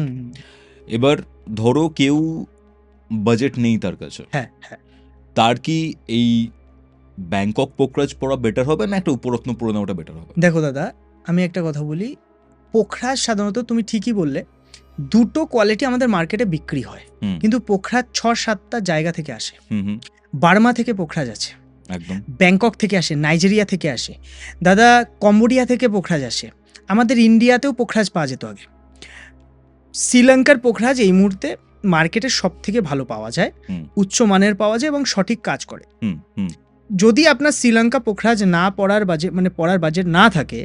এবার ধরো কেউ বাজেট নেই তার কাছে, তার কি এই ব্যাংকক পোখরাজ পড়া বেটার হবে না একটা উপরত্ন পড়ে নেওয়াটা বেটার হবে? দেখো দাদা, আমি একটা কথা বলি, পোখরাজ সাধারণত তুমি ঠিকই বললে, দুটো কোয়ালিটি আমাদের মার্কেটে বিক্রি হয়, কিন্তু পোখরাজ 6-7টা জায়গা থেকে আসে। বার্মা থেকে পোখরাজ আছে, একদম, ব্যাংকক থেকে আসে, নাইজেরিয়া থেকে আসে, দাদা কম্বোডিয়া থেকে পোখরাজ আসে, আমাদের ইন্ডিয়াতেও পোখরাজ পাওয়া যেত আগে। শ্রীলঙ্কার পোখরাজ এই মুহূর্তে মার্কেটে সব থেকে ভালো পাওয়া যায়, উচ্চ মানের পাওয়া যায় এবং সঠিক কাজ করে। যদি আপনার শ্রীলঙ্কা পোখরাজ না পড়ার বাজেট, মানে পড়ার বাজেট না থাকে,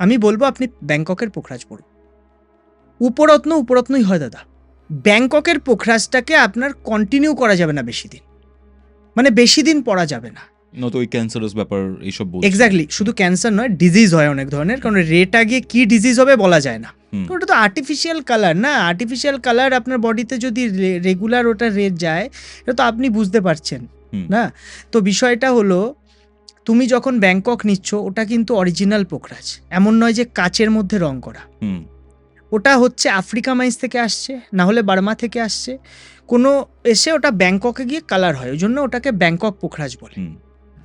আমি বলবো আপনি ব্যাংককের পোখরাজ পড়ুন। উপরত্নই হয় দাদা। ব্যাংককের পোখরাজটাকে আপনার কন্টিনিউ করা যাবে না বেশি দিন, মানে বেশি দিন পড়া যাবে না, নত ওই ক্যান্সারাস ব্যাপার এইসব বলছে। এক্স্যাক্টলি, শুধু ক্যান্সার নয়, ডিজিজ হয় অনেক ধরনের, কারণ রেটা গিয়ে কী ডিজিজ হবে বলা যায় না। তো ওটা তো আর্টিফিশিয়াল কালার না, আর্টিফিশিয়াল কালার আপনার বডিতে যদি রেগুলার ওটা রেট যায়, এটা তো আপনি বুঝতে পারছেন না। তো বিষয়টা হলো, তুমি যখন ব্যাংকক নিচ্ছ ওটা কিন্তু অরিজিনাল পোখরাজ, এমন নয় যে কাচের মধ্যে রং করা। ওটা হচ্ছে আফ্রিকা মাইজ থেকে আসছে, না হলে বার্মা থেকে আসছে, কোনো এসে ওটা ব্যাংককে গিয়ে কালার হয়, ওই জন্য ওটাকে ব্যাংকক পোখরাজ বলে।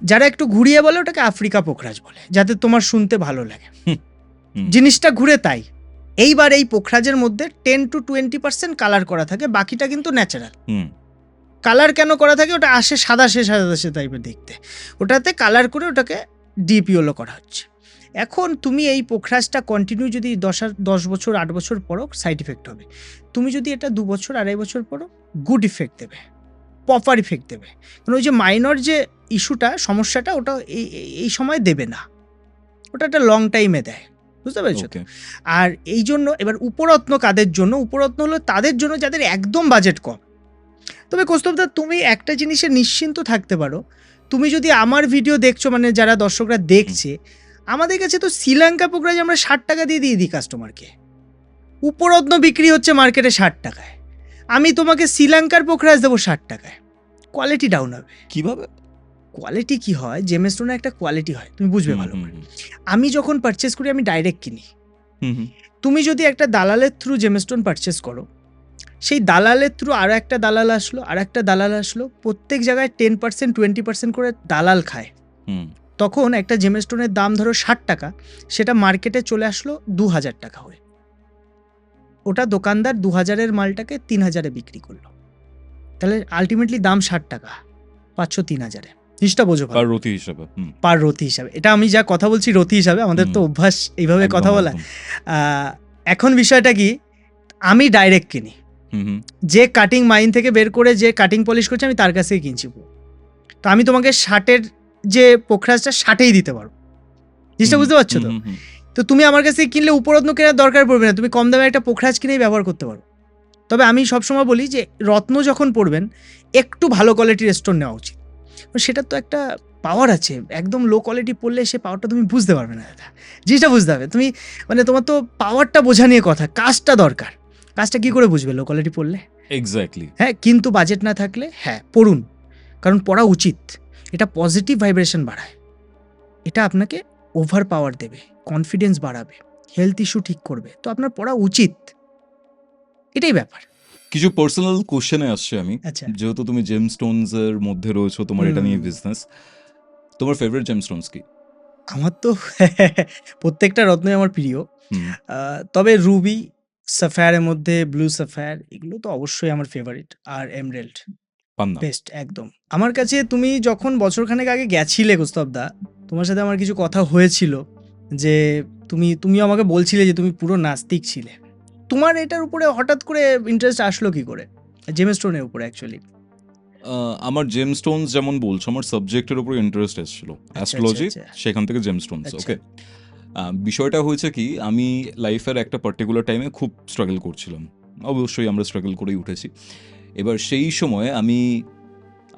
যারা একটু ঘুরিয়ে বলে ওটাকে আফ্রিকা পোখরাজ বলে, যাতে তোমার শুনতে ভালো লাগে। জিনিসটা ঘুরে তাই। এইবার এই পোখরাজের মধ্যে 10 to 20% কালার করা থাকে, বাকিটা কিন্তু ন্যাচারাল। কালার কেন করা থাকে? ওটা আসে সাদা সে টাইপের দেখতে, ওটাতে কালার করে ওটাকে ডিপ ইয়েলো করা হচ্ছে। এখন তুমি এই পোখরাজটা কন্টিনিউ যদি 10 বছর 8 বছর পরও সাইড ইফেক্ট হবে। তুমি যদি এটা 2 বছর 2.5 বছর পরও গুড ইফেক্ট দেবে, প্রপার ইফেক্ট দেবে। কারণ ওই যে মাইনর যে ইস্যুটা, সমস্যাটা, ওটা এই সময় দেবে না, ওটা একটা লং টাইমে দেয়, বুঝতে পেরেছো? আর এই জন্য এবার উপরত্ন কাদের জন্য? উপরত্ন হলো তাদের জন্য যাদের একদম বাজেট কম। তবে কৌস্তবদা, তুমি একটা জিনিসে নিশ্চিন্ত থাকতে পারো, তুমি যদি আমার ভিডিও দেখছো, মানে যারা দর্শকরা দেখছে, আমাদের কাছে তো শ্রীলঙ্কা পোখরাজ আমরা 60 টাকা দিয়ে দিই কাস্টমারকে। উপরত্ন বিক্রি হচ্ছে মার্কেটে 60 টাকায়, আমি তোমাকে শ্রীলঙ্কার পোখরাজ দেবো 60 টাকায়। কোয়ালিটি ডাউন হবে। কিভাবে? কোয়ালিটি কি হয়, জেমস্টোনের একটা কোয়ালিটি হয়, তুমি বুঝবে ভালো করে। আমি যখন পারচেস করি আমি ডাইরেক্ট কিনি। তুমি যদি একটা দালালের থ্রু জেমস্টোন পারচেস করো, সেই দালালের থ্রু আরও একটা দালাল আসলো, আর একটা দালাল আসলো, প্রত্যেক জায়গায় 10% 20% করে দালাল খায়। তখন একটা জেমস্টোনের দাম ধরো 60 টাকা, সেটা মার্কেটে চলে আসলো 2000 টাকা হয়ে। ওটা দোকানদার 2000-এর মালটাকে 3000-এ বিক্রি করলো, তাহলে আলটিমেটলি দাম 60 টাকা, 500 3000-এ। জিনিসটা বোঝো পার রতি হিসাবে। পার রতি হিসাবে। এটা আমি যা কথা বলছি রতি হিসাবে, আমাদের তো অভ্যাস এইভাবে কথা বলা। এখন বিষয়টা কি, আমি ডাইরেক্ট কিনি, যে কাটিং মাইন থেকে বের করে যে কাটিং পলিশ করছে আমি তার কাছেই কিনছি। তো আমি তোমাকে 60-এর যে পোখরাজটা 60-এই দিতে পারো, জিনিসটা বুঝতে পারছো তো? তো তুমি আমার কাছে কিনলে উপরত্ন কেনার দরকার পড়বে না, তুমি কম দামে একটা পোখরাজ কিনেই ব্যবহার করতে পারো। তবে আমি সবসময় বলি যে রত্ন যখন পড়বেন একটু ভালো কোয়ালিটির স্টোন নেওয়া উচিত, সেটার তো একটা পাওয়ার আছে। একদম লো কোয়ালিটি পড়লে সে পাওয়ারটা তুমি বুঝতে পারবে না দাদা, জিনিসটা বুঝতে হবে তুমি, মানে তোমার তো পাওয়ারটা বোঝা নিয়ে কথা, কাজটা দরকার। কাজটা কি করে বুঝবে লো কোয়ালিটি পড়লে? এক্স্যাক্টলি। হ্যাঁ, কিন্তু বাজেট না থাকলে হ্যাঁ পড়ুন, কারণ পড়া উচিত। এটা পজিটিভ ভাইব্রেশন বাড়ায়, এটা আপনাকে ওভার পাওয়ার দেবে, কনফিডেন্স বাড়াবে, হেলথ ইস্যু ঠিক করবে, তো আপনার পড়া উচিত, এটাই ব্যাপার। কিছু পার্সোনাল কোশ্চেনে আসছে আমি। আচ্ছা, যেহেতু তুমি জেমস্টোনস এর মধ্যে রয়েছো, তোমার এটা নিয়ে বিজনেস, তোমার ফেভারিট জেমস্টোনস কি? আমার তো প্রত্যেকটা রত্নই আমার প্রিয়, তবে রুবি, সাফায়ারের মধ্যে ব্লু সাফায়ার, এগুলো তো অবশ্যই আমার ফেভারিট। আর এমরেল্ড বেস্ট একদম আমার কাছে। তুমি যখন বছরখানেক আগে গেছিলে কৌস্তবদা, তোমার সাথে আমার কিছু কথা হয়েছিল, যে তুমি আমাকে বলছিলে যে তুমি পুরো নাস্তিক ছিলে। তোমার এটার উপরে হঠাৎ করে ইন্টারেস্ট আসলো কি করে, জেমস্টোনের উপরে? অ্যাকচুয়ালি আমার জেমস্টোনস যেমন বলছো, আমার সাবজেক্টের উপরে ইন্টারেস্ট এসেছিল, অ্যাস্ট্রোলজি, সেখান থেকে জেমস্টোনস। ওকে, বিষয়টা হয়েছে কি, আমি লাইফের একটা পার্টিকুলার টাইমে খুব স্ট্রাগল করছিলাম, অবশ্যই আমরা স্ট্রাগল করেই উঠেছি। এবার সেই সময়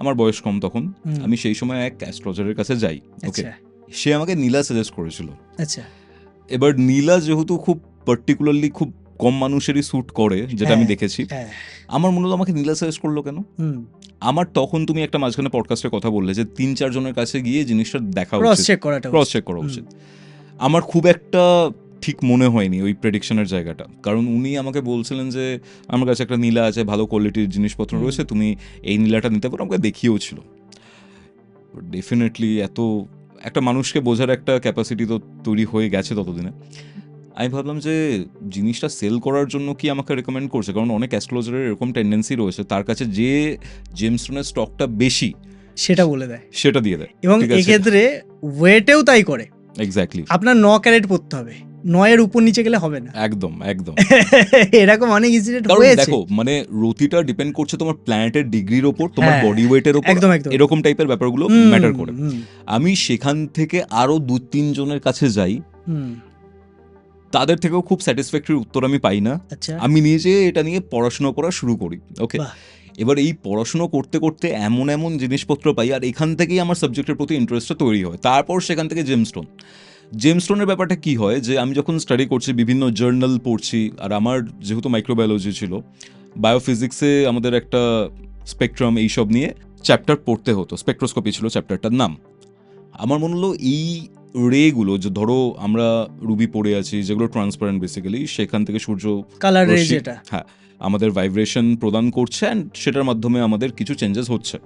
আমার বয়স কম তখন, আমি সেই সময় এক অ্যাস্ট্রোলজারের কাছে যাই। ওকে, সে আমাকে নীলা সাজেস্ট করেছিল। আচ্ছা, এবার নীলা যেহেতু খুব পার্টিকুলারলি খুব কম মানুষেরই স্যুট করে, যেটা আমি দেখেছি, আমার মনে হলো আমাকে নীলা সাজেস্ট করলো কেন। আমার তখন তুমি একটা মাঝখানে পডকাস্টে কথা বললে যে 3-4 জনের কাছে গিয়ে জিনিসটা দেখা উচিত, ক্রস চেক করা উচিত। আমার খুব একটা ঠিক মনে হয়নি ওই প্রেডিকশনের জায়গাটা, কারণ উনি আমাকে বলছিলেন যে আমার কাছে একটা নীলা আছে, ভালো কোয়ালিটির জিনিসপত্র রয়েছে, তুমি এই নীলাটা নিতে পারো। আমাকে দেখিয়েও ছিল। ডেফিনেটলি এত একটা মানুষকে বোঝার একটা ক্যাপাসিটি তো তৈরি হয়ে গেছে ততদিনে। আমি ভাবলাম যে জিনিসটা সেল করার জন্য কি আমাকে রেকমেন্ড করছে, কারণ অনেক অ্যাস্ট্রোলজারের এরকম টেন্ডেন্সি রয়েছে, তার কাছে যে জেমস্টোনের স্টকটা বেশি সেটা বলে দেয়, সেটা দিয়ে দেয়, এবং এক্ষেত্রে ওয়েটেও তাই করে। এক্স্যাক্টলি, আপনার 9 ক্যারেট পড়তে হবে, 9-এর উপর নিচে গেলে হবে না। একদম একদম এরকম অনেক ইনসিডেন্ট হয়েছে। দেখো, মানে রতিটা ডিপেন্ড করছে তোমার প্ল্যানেটের ডিগ্রির ওপর, তোমার বডি ওয়েটের ওপর, এরকম টাইপের ব্যাপারগুলো ম্যাটার করে। আমি সেখান থেকে আরো 2-3 জনের কাছে যাই, তাদের থেকেও খুব স্যাটিসফ্যাক্টরি উত্তর আমি পাই না। আমি নিজে এটা নিয়ে পড়াশোনা করা শুরু করি। ওকে, এবার এই পড়াশুনো করতে করতে এমন এমন জিনিসপত্র পাই, আর এখান থেকেই আমার সাবজেক্টের প্রতি ইন্টারেস্টটা তৈরি হয়। তারপর সেখান থেকে জেমস্টোনের ব্যাপারটা কি হয় যে আমি যখন স্টাডি করছি, বিভিন্ন জার্নাল পড়ছি, আর আমার যেহেতু মাইক্রোবায়োলজি ছিল, বায়োফিজিক্সে আমাদের একটা স্পেকট্রাম এইসব নিয়ে চ্যাপ্টার পড়তে হতো, স্পেকট্রোস্কোপি ছিল চ্যাপ্টারটার নাম। আমার মনে হলো এই রেগুলো, যে ধরো আমরা রুবি পড়ে আছি যেগুলো ট্রান্সপারেন্ট বেসিক্যালি, সেখান থেকে সূর্য কালার রে রশ্মি, যেটা হ্যাঁ, আমাদের ভাইব্রেশন প্রদান করছে, অ্যান্ড সেটার মাধ্যমে আমাদের কিছু চেঞ্জেস হচ্ছে।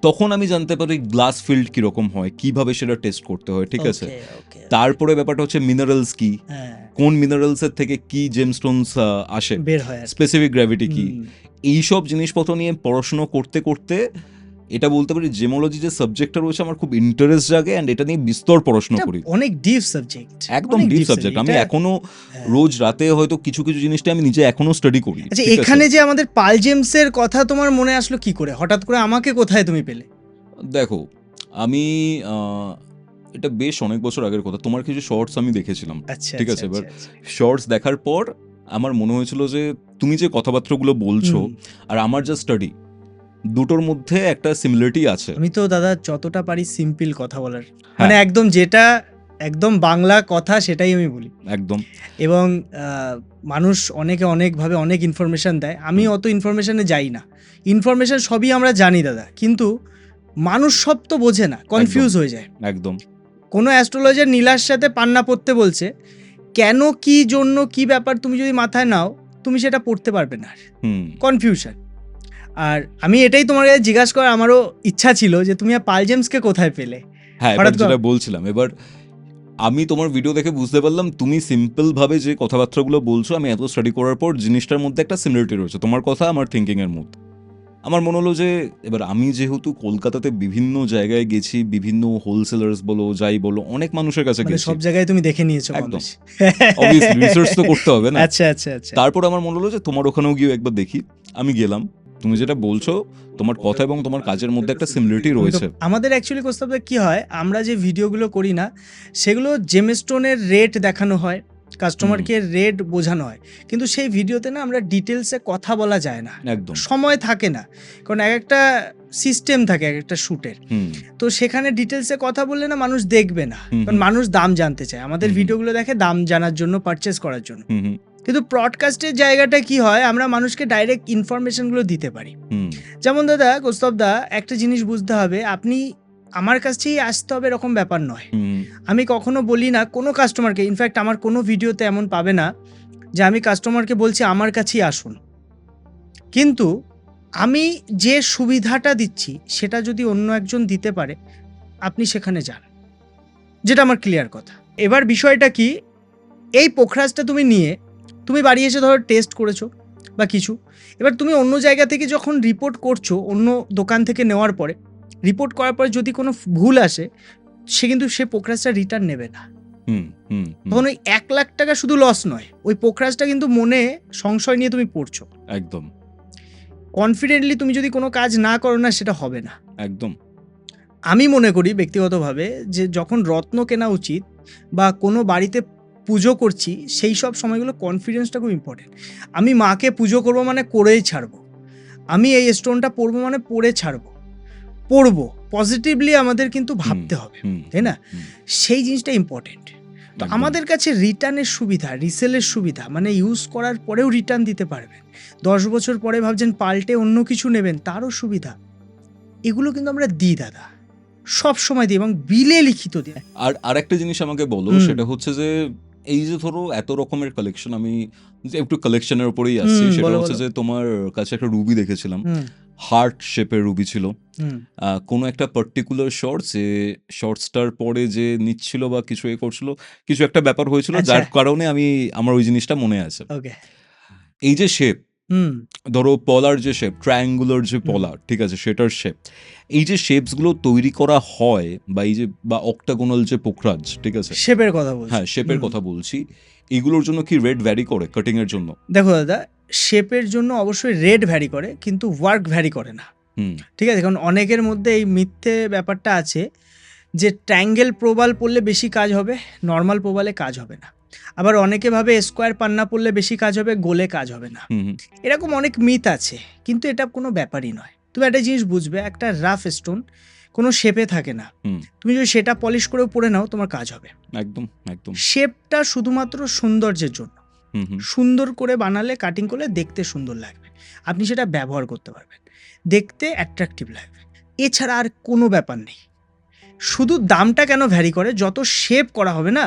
তখন আমি জানতে পারি গ্লাস ফিল্ড কিরকম হয়, কিভাবে সেটা টেস্ট করতে হয়, ঠিক আছে। তারপরে ব্যাপারটা হচ্ছে মিনারেলস কি, কোন মিনারেলসের থেকে কি জেমস্টোনস আসে, বের হয় স্পেসিফিক গ্র্যাভিটি কি, এইসব জিনিসপত্র নিয়ে পড়াশোনা করতে করতে এটা বলতে পারি জেমোলজি যে সাবজেক্টটা রয়েছে আমার খুব ইন্টারেস্ট জাগে, অ্যান্ড এটা নিয়ে বিস্তর পড়াশোনা করি। অনেক ডিপ সাবজেক্ট, একদম ডিপ সাবজেক্ট। আমি এখনো রোজ রাতে হয়তো কিছু কিছু জিনিসটা আমি নিজে এখনো স্টাডি করি। আচ্ছা, এখানে যে আমাদের পাল জেমসের কথা তোমার মনে আসলো কি করে, হঠাৎ করে আমাকে কোথায় তুমি পেলে? দেখো, আমি এটা বেশ অনেক বছর আগের কথা, তোমার কিছু শর্টস আমি দেখেছিলাম, ঠিক আছে। এবার শর্টস দেখার পর আমার মনে হয়েছিল যে তুমি যে কথাবার্তাগুলো বলছো আর আমার যা স্টাডি, দুটোর মধ্যে একটা সিমিলারিটি আছে। আমি তো দাদা যতটা পারি সিম্পল কথা বলার, মানে একদম যেটা একদম বাংলা কথা সেটাই আমি বলি একদম। এবং মানুষ অনেকে অনেকভাবে অনেক ইনফরমেশন দেয়, আমি অত ইনফরমেশনে যাই না। ইনফরমেশন সবই আমরা জানি দাদা, কিন্তু মানুষ সব তো বোঝে না, কনফিউজ হয়ে যায়। একদম। কোনো অ্যাস্ট্রোলজার নীলার সাথে পান্না পড়তে বলছে, কেন, কি জন্য, কি ব্যাপার, তুমি যদি মাথায় নাও তুমি সেটা পড়তে পারবে না, কনফিউশন। আর আমি এটাই তোমার কাছে জিজ্ঞাসা করার আমারও ইচ্ছা ছিল যে তুমি পাল জেমসকে কোথায় পেলে। হ্যাঁ, এবার যেটা বলছিলাম, এবার আমি তোমার ভিডিও দেখে বুঝতে পারলাম তুমি সিম্পল ভাবে যে কথাবার্তাগুলো বলছো, আমি এত স্টাডি করার পর জিনিসটার মধ্যে একটা সিমিলারিটি রয়েছে, তোমার কথা আমার থিঙ্কিং এর মধ্যে। আমার মনে হলো যে এবার আমি যেহেতু কলকাতাতে বিভিন্ন জায়গায় গেছি, বিভিন্ন হোলসেলার্স বলো যাই বলো, অনেক মানুষের কাছে গেছি, সব জায়গায় তুমি দেখে নিয়েছো, একদম অবভিয়াসলি রিসার্চ তো করতে হবে না। আচ্ছা আচ্ছা আচ্ছা। তারপর আমার মনে হলো যে তোমার ওখানেও গিয়ে একবার দেখি। আমি গেলাম, তুমি যেটা বলছো তোমার কথা এবং তোমার কাজের মধ্যে একটা সিমিলারিটি রয়েছে। আমাদের অ্যাকচুয়ালি কোস্তাবদা কি হয়, আমরা যে ভিডিওগুলো করি না সেগুলো জেমস্টোনের রেট দেখানো হয়, কাস্টমারকে রেট বোঝানো হয়, কিন্তু সেই ভিডিওতে না আমরা ডিটেলসে কথা বলা যায় না, একদম সময় থাকে না, কারণ এক একটা সিস্টেম থাকে এক একটা শ্যুটের। তো সেখানে ডিটেলসে কথা বললে না মানুষ দেখবে না, কারণ মানুষ দাম জানতে চায়, আমাদের ভিডিওগুলো দেখে দাম জানার জন্য, পারচেস করার জন্য। কিন্তু ব্রডকাস্টের জায়গাটা কি হয়, আমরা মানুষকে ডাইরেক্ট ইনফরমেশনগুলো দিতে পারি। যেমন দাদা কোস্তাবদা, একটা জিনিস বুঝতে হবে, আপনি আমার কাছেই আসতে হবে এরকম ব্যাপার নয়। আমি কখনো বলি না কোনো কাস্টমারকে, ইনফ্যাক্ট আমার কোনো ভিডিওতে এমন পাবে না যে আমি কাস্টমারকে বলছি আমার কাছেই আসুন, কিন্তু আমি যে সুবিধাটা দিচ্ছি সেটা যদি অন্য একজন দিতে পারে আপনি সেখানে যান, যেটা আমার ক্লিয়ার কথা। এবার বিষয়টা কি, এই পোখরাজটা তুমি নিয়ে তুমি বাড়ি এসে ধরো টেস্ট করেছো বা কিছু, এবার তুমি অন্য জায়গা থেকে যখন রিপোর্ট করছো, অন্য দোকান থেকে নেওয়ার পরে রিপোর্ট করার পরে যদি কোনো ভুল আসে, সে কিন্তু সে পোখরাজটা রিটার্ন নেবে না। তখন ওই 1 লাখ টাকা শুধু লস নয়, ওই পোখরাজটা কিন্তু মনে সংশয় নিয়ে তুমি পড়ছো। একদম কনফিডেন্টলি তুমি যদি কোনো কাজ না করো না, সেটা হবে না। একদম। আমি মনে করি ব্যক্তিগতভাবে যে যখন রত্ন কেনা উচিত বা কোনো বাড়িতে পুজো করছি, সেই সব সময়গুলো কনফিডেন্সটা খুব ইম্পর্টেন্ট। আমি মাকে পুজো করবো মানে করেই ছাড়বো, আমি এই স্টোনটা পরবো মানে পরে ছাড়বো, পরবো পজিটিভলি আমাদের কিন্তু ভাবতে হবে, তাই না? সেই জিনিসটা ইম্পর্টেন্ট। তো আমাদের কাছে রিটার্নের সুবিধা, রিসেলের সুবিধা, মানে ইউজ করার পরেও রিটার্ন দিতে পারবেন, 10 বছর পরে ভাবছেন পাল্টে অন্য কিছু নেবেন তারও সুবিধা, এগুলো কিন্তু আমরা দিই দাদা, সব সময় দিই এবং বিলে লিখিত দিই। আর আরেকটা জিনিস আমাকে বলো, সেটা হচ্ছে যে এই যে ধরো এত রকমের কালেকশন, আমি একটু কালেকশনের উপরেই আসছি, সেটা হচ্ছে যে তোমার কাছে একটা রুবি দেখেছিলাম, হার্ট শেপের রুবি ছিল, কোনো একটা পার্টিকুলার শর্টস, যে শর্টসটার পরে যে নিচ্ছিল বা কিছু এ করছিল, কিছু একটা ব্যাপার হয়েছিল, যার কারণে আমার ওই জিনিসটা মনে আছে। এই যে শেপ, ধরো পলার যে শেপ, ট্রায়াঙ্গুলার যে পলার, ঠিক আছে, সেটার শেপ, এই যে শেপসগুলো তৈরি করা হয়, বা এই যে বা অক্টাগোনাল যে পোখরাজ, ঠিক আছে, শেপের কথা বলছি, হ্যাঁ শেপের কথা বলছি, এগুলোর জন্য কি রেট ভ্যারি করে কাটিং এর জন্য? দেখো দাদা, শেপের জন্য অবশ্যই রেট ভ্যারি করে, কিন্তু ওয়ার্ক ভ্যারি করে না, ঠিক আছে? কারণ অনেকের মধ্যে এই মিথ্যে ব্যাপারটা আছে যে ট্রায়াঙ্গেল প্রবাল পড়লে বেশি কাজ হবে, নর্মাল প্রবালে কাজ হবে না। আবার অনেকে ভাবে স্কোয়ার পান্না পড়লে বেশি কাজ হবে, গোলে কাজ হবে না। হুম হুম এরকম অনেক মিথ আছে, কিন্তু এটা কোনো ব্যাপারই নয়। তুমি একটা জিনিস বুঝবে, একটা রাফ স্টোন কোনো শেপে থাকে না। হুম তুমি যদি সেটা পলিশ করেও পরে নাও, তোমার কাজ হবে। একদম একদম শেপটা শুধুমাত্র সৌন্দর্যের জন্য। হুম হুম সুন্দর করে বানালে, কাটিং করলে দেখতে সুন্দর লাগবে, আপনি সেটা ব্যবহার করতে পারবেন, দেখতে অ্যাট্রাকটিভ লাগবে, এছাড়া আর কোনো ব্যাপার নেই। শুধু দামটা কেন ভ্যারি করে, যত শেপ করা হবে না,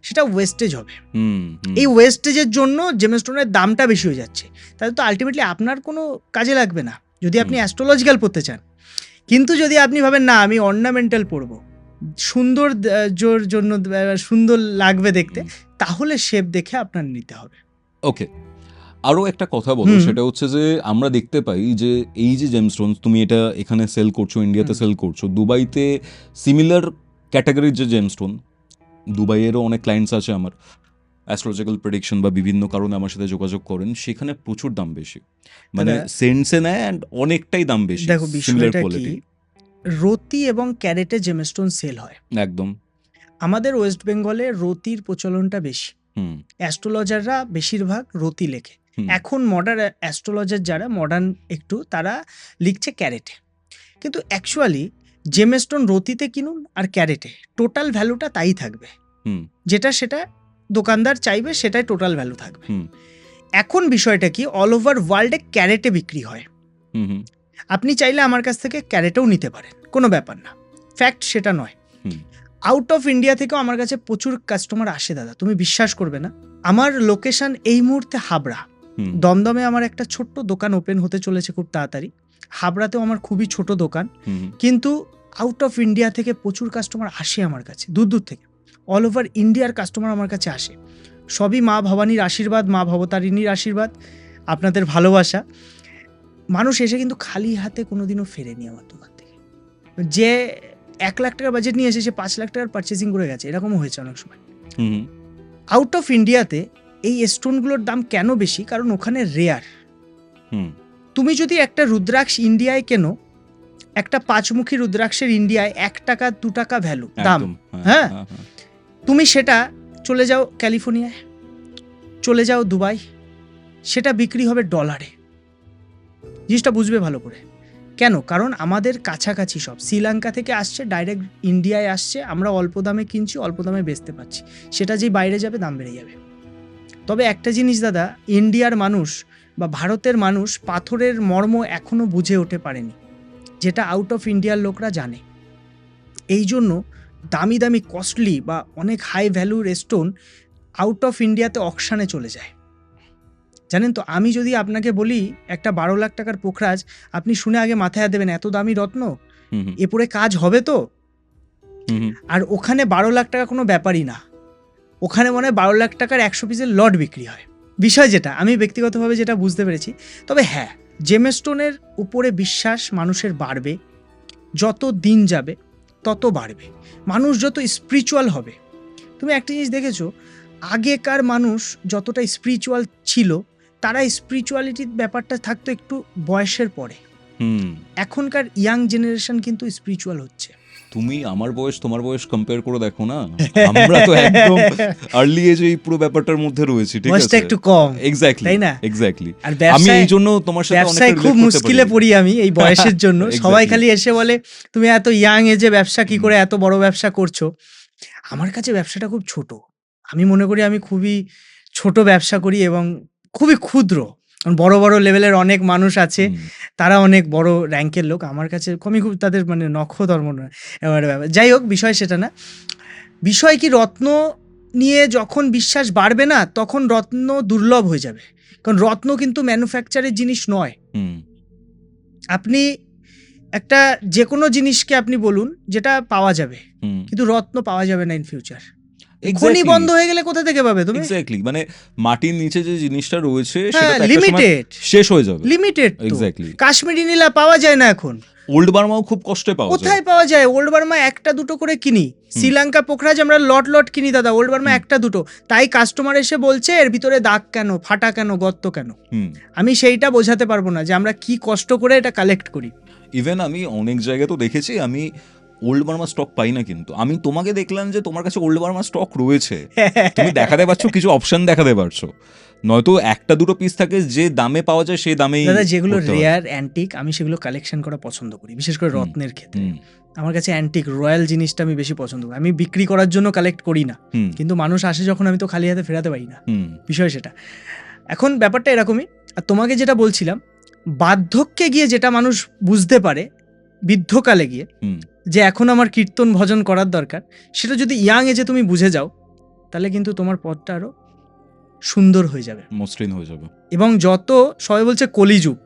সেটা ওয়েস্টেজ হবে। হুম হুম এই ওয়েস্টেজের জন্য জেমস্টোনের দামটা বেশি হয়ে যাচ্ছে। তাহলে তো আলটিমেটলি আপনার কোনো কাজে লাগবে না, যদি আপনি অ্যাস্ট্রোলজিক্যাল পড়তে চান। কিন্তু যদি আপনি ভাবেন না আমি অর্নামেন্টাল পড়বো, সুন্দর জোর জন্য সুন্দর লাগবে দেখতে, তাহলে শেপ দেখে আপনার নিতে হবে। ওকে, আরও একটা কথা বলো, সেটা হচ্ছে যে আমরা দেখতে পাই যে এই যে জেমস্টোনস তুমি এটা এখানে সেল করছো, ইন্ডিয়াতে সেল করছো, দুবাইতে সিমিলার ক্যাটাগরির যে জেমস্টোন, দুবাইয়েরও অনেক ক্লায়েন্টস আছে আমার, অ্যাস্ট্রোলজিক্যাল প্রেডিকশন বা বিভিন্ন কারণে আমার সাথে যোগাযোগ করেন, সেখানে প্রচুর দাম বেশি, মানে সেন্সে নেয় অ্যান্ড অনেকটাই দাম বেশি। দেখো বিষয়টা কি, রতি এবং ক্যারেটে জেমস্টোন সেল হয় একদম। আমাদের ওয়েস্ট বেঙ্গলে রতির প্রচলনটা বেশি, অ্যাস্ট্রোলজাররা বেশিরভাগ রতি লেখে। এখন মডার্ন অ্যাস্ট্রোলজার যারা মডার্ন একটু, তারা লিখছে ক্যারেটে। কিন্তু অ্যাকচুয়ালি জেমস্টোন রতিতে কিনুন আর ক্যারেটে, টোটাল ভ্যালুটা তাই থাকবে, যেটা সেটা দোকানদার চাইবে সেটাই টোটাল ভ্যালু থাকবে। এখন বিষয়টা কি, অল ওভার ওয়ার্ল্ডে ক্যারেটে বিক্রি হয়। আপনি চাইলে আমার কাছ থেকে ক্যারেটেও নিতে পারেন, কোনো ব্যাপার না, ফ্যাক্ট সেটা নয়। আউট অফ ইন্ডিয়া থেকেও আমার কাছে প্রচুর কাস্টমার আসে দাদা, তুমি বিশ্বাস করবে না। আমার লোকেশন এই মুহূর্তে হাবড়া, দমদমে আমার একটা ছোট্ট দোকান ওপেন হতে চলেছে খুব তাড়াতাড়ি, হাবড়াতেও আমার খুবই ছোট দোকান, কিন্তু আউট অফ ইন্ডিয়া থেকে প্রচুর কাস্টমার আসে আমার কাছে, দূর দূর থেকে, অল ওভার ইন্ডিয়ার কাস্টমার আমার কাছে আসে। সবই মা ভবানীর আশীর্বাদ, মা ভবতারিণীর আশীর্বাদ, আপনাদের ভালোবাসা। মানুষ এসে কিন্তু খালি হাতে কোনোদিনও ফেরেনি আমার দোকান থেকে। যে 1 লাখ টাকার বাজেট নিয়ে এসে সে 5 লাখ টাকার পারচেসিং করে গেছে, এরকমও হয়েছে অনেক সময়। আউট অফ ইন্ডিয়াতে এই স্টোনগুলোর দাম কেন বেশি, কারণ ওখানে রেয়ার। তুমি যদি একটা রুদ্রাক্ষ ইন্ডিয়ায় কেনো, একটা 5মুখী রুদ্রাক্ষের ইন্ডিয়ায় 1 টাকা 2 টাকা ভ্যালু দাম, হ্যাঁ, তুমি সেটা চলে যাও ক্যালিফোর্নিয়ায়, চলে যাও দুবাই, সেটা বিক্রি হবে ডলারে। জিনিসটা বুঝবে ভালো করে। কেন? কারণ আমাদের কাছাকাছি সব, শ্রীলঙ্কা থেকে আসছে ডাইরেক্ট ইন্ডিয়ায় আসছে, আমরা অল্প দামে কিনছি, অল্প দামে বেচতে পারছি, সেটা যেই বাইরে যাবে দাম বেড়ে যাবে। তবে একটা জিনিস দাদা, ইন্ডিয়ার মানুষ বা ভারতের মানুষ পাথরের মর্ম এখনো বুঝে উঠতে পারেনি, যেটা আউট অফ ইন্ডিয়ার লোকরা জানে। এই জন্য দামি দামি কস্টলি বা অনেক হাই ভ্যালুর স্টোন আউট অফ ইন্ডিয়াতে অকশানে চলে যায়, জানেন তো। আমি যদি আপনাকে বলি একটা 12 লাখ টাকার পোখরাজ, আপনি শুনে আগে মাথায় দেবেন এত দামি রত্ন, এরপরে কাজ হবে তো? আর ওখানে 12 লাখ টাকা কোনো ব্যাপারই না, ওখানে মনে হয় 12 লাখ টাকার 100 পিসের লট বিক্রি হয়। বিষয় যেটা আমি ব্যক্তিগতভাবে যেটা বুঝতে পেরেছি। তবে হ্যাঁ, জেমস্টোনের উপরে বিশ্বাস মানুষের বাড়বে, যত দিন যাবে তত বাড়বে, মানুষ যত স্পিরিচুয়াল হবে। তুমি একটা জিনিস দেখেছো, আগেকার মানুষ যতটা স্পিরিচুয়াল ছিল, তারা স্পিরিচুয়ালিটির ব্যাপারটা থাকতো একটু বয়সের পরে। এখনকার ইয়াং জেনারেশন কিন্তু স্পিরিচুয়াল হচ্ছে। তুমি আমার বয়স তোমার বয়স কম্পেয়ার করে দেখো না, আমরা তো একদম আর্লি এজে এই পুরো ব্যাপারটার মধ্যে রয়েছি, ঠিক আছে, একটু কম, এক্স্যাক্টলি তাই না? এক্স্যাক্টলি। আর আমি এই জন্য তোমার সাথে ব্যবসায় খুব মুশকিলে পড়ি আমি এই বয়সের জন্য। সবাই খালি এসে বলে তুমি এত ইয়াং এজে ব্যবসা কি করে এত বড় ব্যবসা করছো। আমার কাছে ব্যবসাটা খুব ছোট, আমি মনে করি আমি খুবই ছোট ব্যবসা করি এবং খুবই ক্ষুদ্র। বড় বড় লেভেলের অনেক মানুষ আছে, তারা অনেক বড় র্যাঙ্কের লোক, আমার কাছে আমি খুব তাদের মানে নক্ষধর্ম নয়। যাই হোক, বিষয় সেটা না। বিষয় কি, রত্ন নিয়ে যখন বিশ্বাস বাড়বে না, তখন রত্ন দুর্লভ হয়ে যাবে। কারণ রত্ন কিন্তু ম্যানুফ্যাকচারের জিনিস নয়। আপনি একটা যে কোনো জিনিসকে আপনি বলুন যেটা পাওয়া যাবে, কিন্তু রত্ন পাওয়া যাবে না ইন ফিউচার। খনি বন্ধ হয়ে গেলে কোথা থেকে পাবে তুমি? এক্স্যাক্টলি, মানে মাটির নিচে যে জিনিসটা রয়েছে সেটা লিমিটেড, শেষ হয়ে যাবে, লিমিটেড। এক্স্যাক্টলি। কাশ্মীরি নীলা পাওয়া যায় না এখন, ওল্ড বার্মাও খুব কষ্টে পাওয়া যায়। কোথায় পাওয়া যায়? ওল্ড বার্মা একটা দুটো করে কিনি, শ্রীলঙ্কা পোখরাজ আমরা লট লট কিনি দাদা, ওল্ড বার্মা একটা দুটো। তাই কাস্টমার এসে বলছে এর ভিতরে দাগ কেন, ফাটা কেন, গর্ত কেন। আমি সেইটা বোঝাতে পারবো না যে আমরা কি কষ্ট করে এটা কালেক্ট করি। ইভেন আমি অনেক জায়গায় তো দেখেছি, আমি ওল্ড বার্মা স্টক পাই না, কিন্তু আমি তোমাকে দেখলাম যে তোমার কাছে ওল্ড বার্মা স্টক রয়েছে, তুমি দেখাতে পারছো, কিছু অপশন দেখাতে পারছো, নয়তো একটা দুটো পিস থাকে যে দামে পাওয়া যায় সেই দামেই। দাদা যেগুলো রেয়ার অ্যান্টিক আমি সেগুলো কালেকশন করা পছন্দ করি, বিশেষ করে রত্নের ক্ষেত্রে। আমার কাছে অ্যান্টিক রয়্যাল জিনিসটা আমি বেশি পছন্দ করি। আমি বিক্রি করার জন্য কালেক্ট করি না, কিন্তু মানুষ আসে যখন আমি তো খালি হাতে ফেরাতে পারি না, বিষয় সেটা। এখন ব্যাপারটা এরকমই। আর তোমাকে যেটা বলছিলাম, বার্ধক্যে গিয়ে যেটা মানুষ বুঝতে পারে বৃদ্ধকালে গিয়ে যে এখন আমার কীর্তন ভজন করার দরকার, সেটা যদি ইয়াং এজে তুমি বুঝে যাও তাহলে কিন্তু তোমার পথটা আরো সুন্দর হয়ে যাবে, মসৃণ হয়ে যাবে। এবং যত সবাই বলছে কলিযুগ,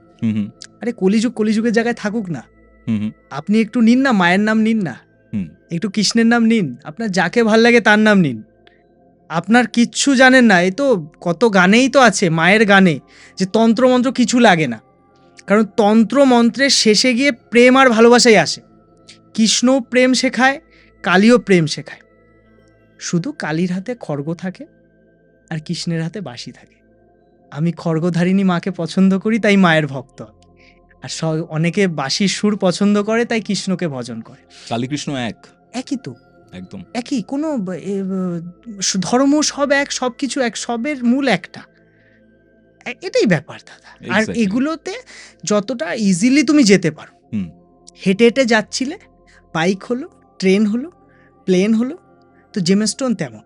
আরে কলিযুগের জায়গায় থাকুক না, আপনি একটু নিন না, মায়ের নাম নিন না, একটু কৃষ্ণের নাম নিন, আপনার যাকে ভাল লাগে তার নাম নিন। আপনার কিচ্ছু জানেন না, এই তো কত গানেই তো আছে, মায়ের গানে, যে তন্ত্রমন্ত্র কিছু লাগে না, কারণ তন্ত্রমন্ত্রের শেষে গিয়ে প্রেম আর ভালোবাসাই আসে। কৃষ্ণও প্রেম শেখায়, কালীও প্রেম শেখায়, শুধু কালীর হাতে খড়গ থাকে আর কৃষ্ণের হাতে বাঁশি থাকে। আমি খড়গধারিণী মাকে পছন্দ করি, তাই মায়ের ভক্ত। আর অনেকে বাঁশির সুর পছন্দ করে, তাই কৃষ্ণকে ভজন করে। কালী কৃষ্ণ একই তো, একদম একই, কোনো ধর্ম সব এক, সব কিছু এক, সবের মূল একটা, এটাই ব্যাপার দাদা। আর এগুলোতে যতটা ইজিলি তুমি যেতে পারো, হেঁটে হেঁটে যাচ্ছিলে, বাইক হলো, ট্রেন হলো, প্লেন হলো, তো জেমস্টোন তেমন,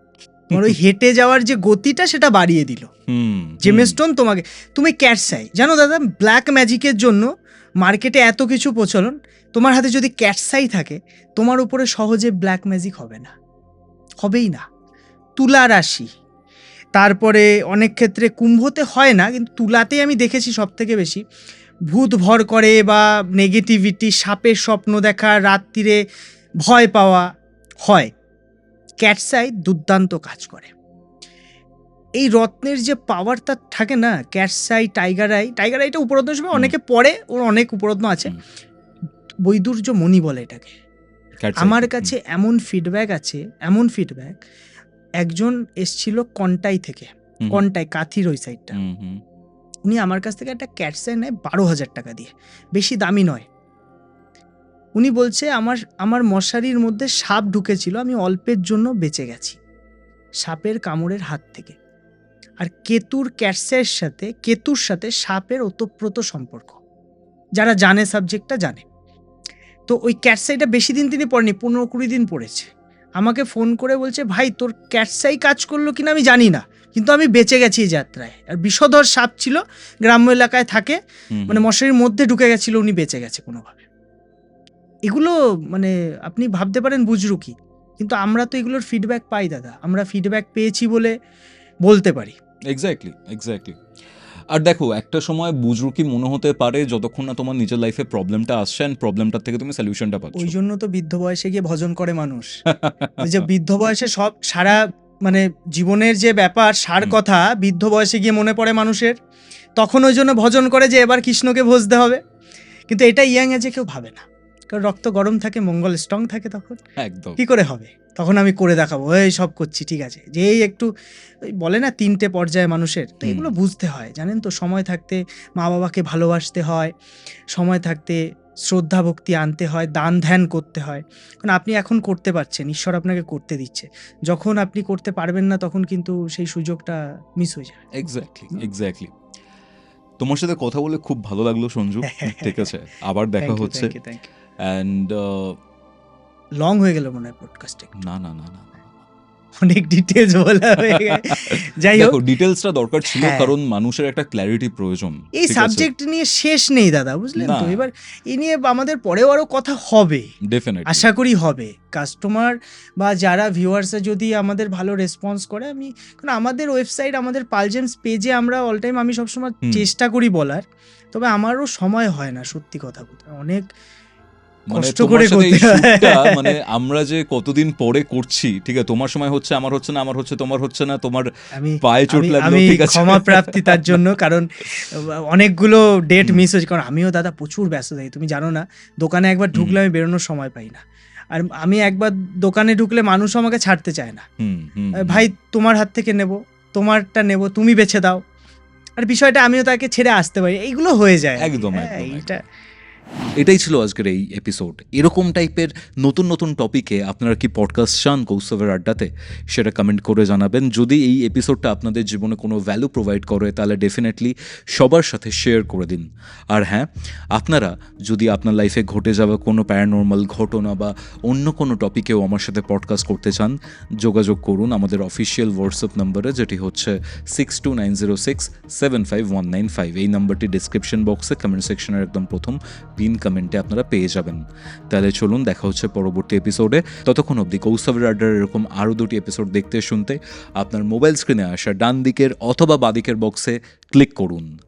ওই হেঁটে যাওয়ার যে গতিটা সেটা বাড়িয়ে দিল জেমস্টোন তোমাকে। তুমি ক্যাটসাই জানো দাদা, ব্ল্যাক ম্যাজিকের জন্য মার্কেটে এত কিছু প্রচলন, তোমার হাতে যদি ক্যাটসাই থাকে তোমার উপরে সহজে ব্ল্যাক ম্যাজিক হবে না, হবেই না। তুলা রাশি, তারপরে অনেক ক্ষেত্রে কুম্ভতে হয় না, কিন্তু তুলাতেই আমি দেখেছি সব থেকে বেশি ভূত ভর করে বা নেগেটিভিটি, সাপের স্বপ্ন দেখা, রাত্রিরে ভয় পাওয়া হয়, ক্যাটসাই দুর্দান্ত কাজ করে। এই রত্নের যে পাওয়ারটা থাকে না, ক্যাটসাই, টাইগার আইটা উপরত্ন হিসেবে অনেকে পড়ে, ওর অনেক উপরত্ন আছে, বৈদুর্য মণি বলে এটাকে। আমার কাছে এমন ফিডব্যাক আছে, একজন এসছিল কন্টাই থেকে, কন্টাই কাথির ওই সাইডটা, উনি আমার কাছ থেকে একটা ক্যাটসাই নেয় 12,000 টাকা দিয়ে, বেশি দামি নয়। উনি বলছে আমার মশারির মধ্যে সাপ ঢুকেছিল, আমি অল্পের জন্য বেঁচে গেছি সাপের কামড়ের হাত থেকে। আর কেতুর সাথে সাপের ওতপ্রোত সম্পর্ক, যারা জানে সাবজেক্টটা জানে। তো ওই ক্যাটসাইটা বেশি দিন তিনি পড়েনি, 15-20 দিন পড়েছে। আমাকে ফোন করে বলছে, ভাই তোর ক্যাটসাই কাজ করলো কিনা আমি জানি না, কিন্তু আমি বেঁচে গেছি এই যাত্রায়। আর বিষধর সাপ ছিল, গ্রাম্য এলাকায় থাকে, মানে মশারির মধ্যে ঢুকে গেছিল, উনি বেঁচে গেছে কোনোভাবে। এগুলো মানে আপনি ভাবতে পারেন বুজরুকি, কিন্তু আমরা তো এগুলোর ফিডব্যাক পাই দাদা, আমরা ফিডব্যাক পেয়েছি বলে বলতে পারি। এক্স্যাক্টলি। আর দেখো, একটা সময় বুজরুকি মনে হতে পারে যতক্ষণ না তোমার নিজের লাইফে প্রবলেমটা আসছে, এন্ড প্রবলেমটার থেকে তুমি সলিউশনটা পাচ্ছ। ওই জন্য তো বৃদ্ধ বয়সে গিয়ে ভজন করে মানুষ। ওই যে বৃদ্ধ বয়সে সব সারা মানে জীবনের যে ব্যাপার সার কথা বৃদ্ধ বয়সে গিয়ে মনে পড়ে মানুষের, তখন ওই জন্য ভজন করে যে এবার কৃষ্ণকে ভজতে হবে। কিন্তু এটা ইয়াং এজে কেউ ভাবে না, কারণ রক্ত গরম থাকে, মঙ্গল স্ট্রং থাকে, তখন একদম কি করে হবে? তখন আমি করে দেখাবো, এই সব করছি ঠিক আছে, যে এই একটু বলে না 3টে পর্যায়ে মানুষের, তো এগুলো বুঝতে হয় জানেন তো। সময় থাকতে মা বাবাকে ভালোবাসতে হয়, সময় থাকতে শ্রদ্ধা ভক্তি আনতে হয়, দান ধ্যান করতে হয়। কারণ আপনি এখন করতে পারছেন, ঈশ্বর আপনাকে করতে দিচ্ছে। যখন আপনি করতে পারবেন না তখন কিন্তু সেই সুযোগটা মিস হয়ে যায়। এক্স্যাক্টলি। তোমার সাথে কথা বলে খুব ভালো লাগলো সঞ্জু। ঠিক আছে, আবার দেখা হচ্ছে। অ্যান্ড লং হয়ে গেল মনে হয় পডকাস্টে। না, অনেক ডিটেলস বলা হয়ে গেছে। যাই হোক, ডিটেলসটা দরকার ছিল, কারণ মানুষের একটা ক্ল্যারিটি প্রয়োজন। এই সাবজেক্ট নিয়ে শেষ নেই দাদা, বুঝলেন তো। এবার এই নিয়ে আমাদের পরেও আরো কথা হবে, ডেফিনেটলি আশা করি হবে। কাস্টমার বা যারা ভিউয়ার্সরা যদি আমাদের ভালো রেসপন্স করে, আমি কারণ আমাদের ওয়েবসাইট, আমাদের পালজেমস পেজে আমরা অল টাইম, আমি সবসময় চেষ্টা করি বলার, তবে আমারও সময় হয় না, সত্যি কথা বলতে। অনেক কষ্ট করে করতে হয়। মানে আমরা যে কতদিন পরে করছি, ঠিক আছে, তোমার সময় হচ্ছে, আমার হচ্ছে না, আমার হচ্ছে তোমার হচ্ছে না, তোমার পায়ে চোট লাগলো, ঠিক আছে, ক্ষমা প্রার্থী তার জন্য। কারণ অনেকগুলো ডেট মিস হয়েছে, কারণ আমিও দাদা প্রচুর ব্যস্ত থাকি, তুমি জানো না। দোকানে একবার ঢুকলে আমি বেরোনোর সময় পাই না, আর আমি একবার দোকানে ঢুকলে মানুষ আমাকে ছাড়তে চায় না। ভাই তোমার হাত থেকে নেব, তোমারটা নেব, তুমি বেছে দাও। আর বিষয়টা আমিও তাকে ছেড়ে আসতে পারি, এইগুলো হয়ে যায় একদম। এইটা এটাই ছিল আজকের এই এপিসোড। এরকম টাইপের নতুন নতুন টপিকে আপনারা কি পডকাস্ট চান কৌস্তবের আড্ডাতে, সেটা কমেন্ট করে জানাবেন। যদি এই এপিসোডটা আপনাদের জীবনে কোনো ভ্যালু প্রোভাইড করে তাহলে ডেফিনেটলি সবার সাথে শেয়ার করে দিন। আর হ্যাঁ, আপনারা যদি আপনার লাইফে ঘটে যাওয়া কোনো প্যারানর্মাল ঘটনা বা অন্য কোনো টপিকেও আমার সাথে পডকাস্ট করতে চান, যোগাযোগ করুন আমাদের অফিসিয়াল হোয়াটসঅ্যাপ নম্বরে, যেটি হচ্ছে 6290675195। এই নাম্বারটি ডিসক্রিপশন বক্সে কমেন্ট সেকশনের একদম প্রথম পিন কমেন্টে আপনারা পেয়ে যাবেন। তাহলে চলুন, দেখা হচ্ছে পরবর্তী এপিসোডে। ততক্ষণ অবধি কৌস্তবের আড্ডার এরকম আরও 2টি এপিসোড দেখতে শুনতে আপনার মোবাইল স্ক্রিনে আসা ডান দিকের অথবা বাঁ দিকের বক্সে ক্লিক করুন।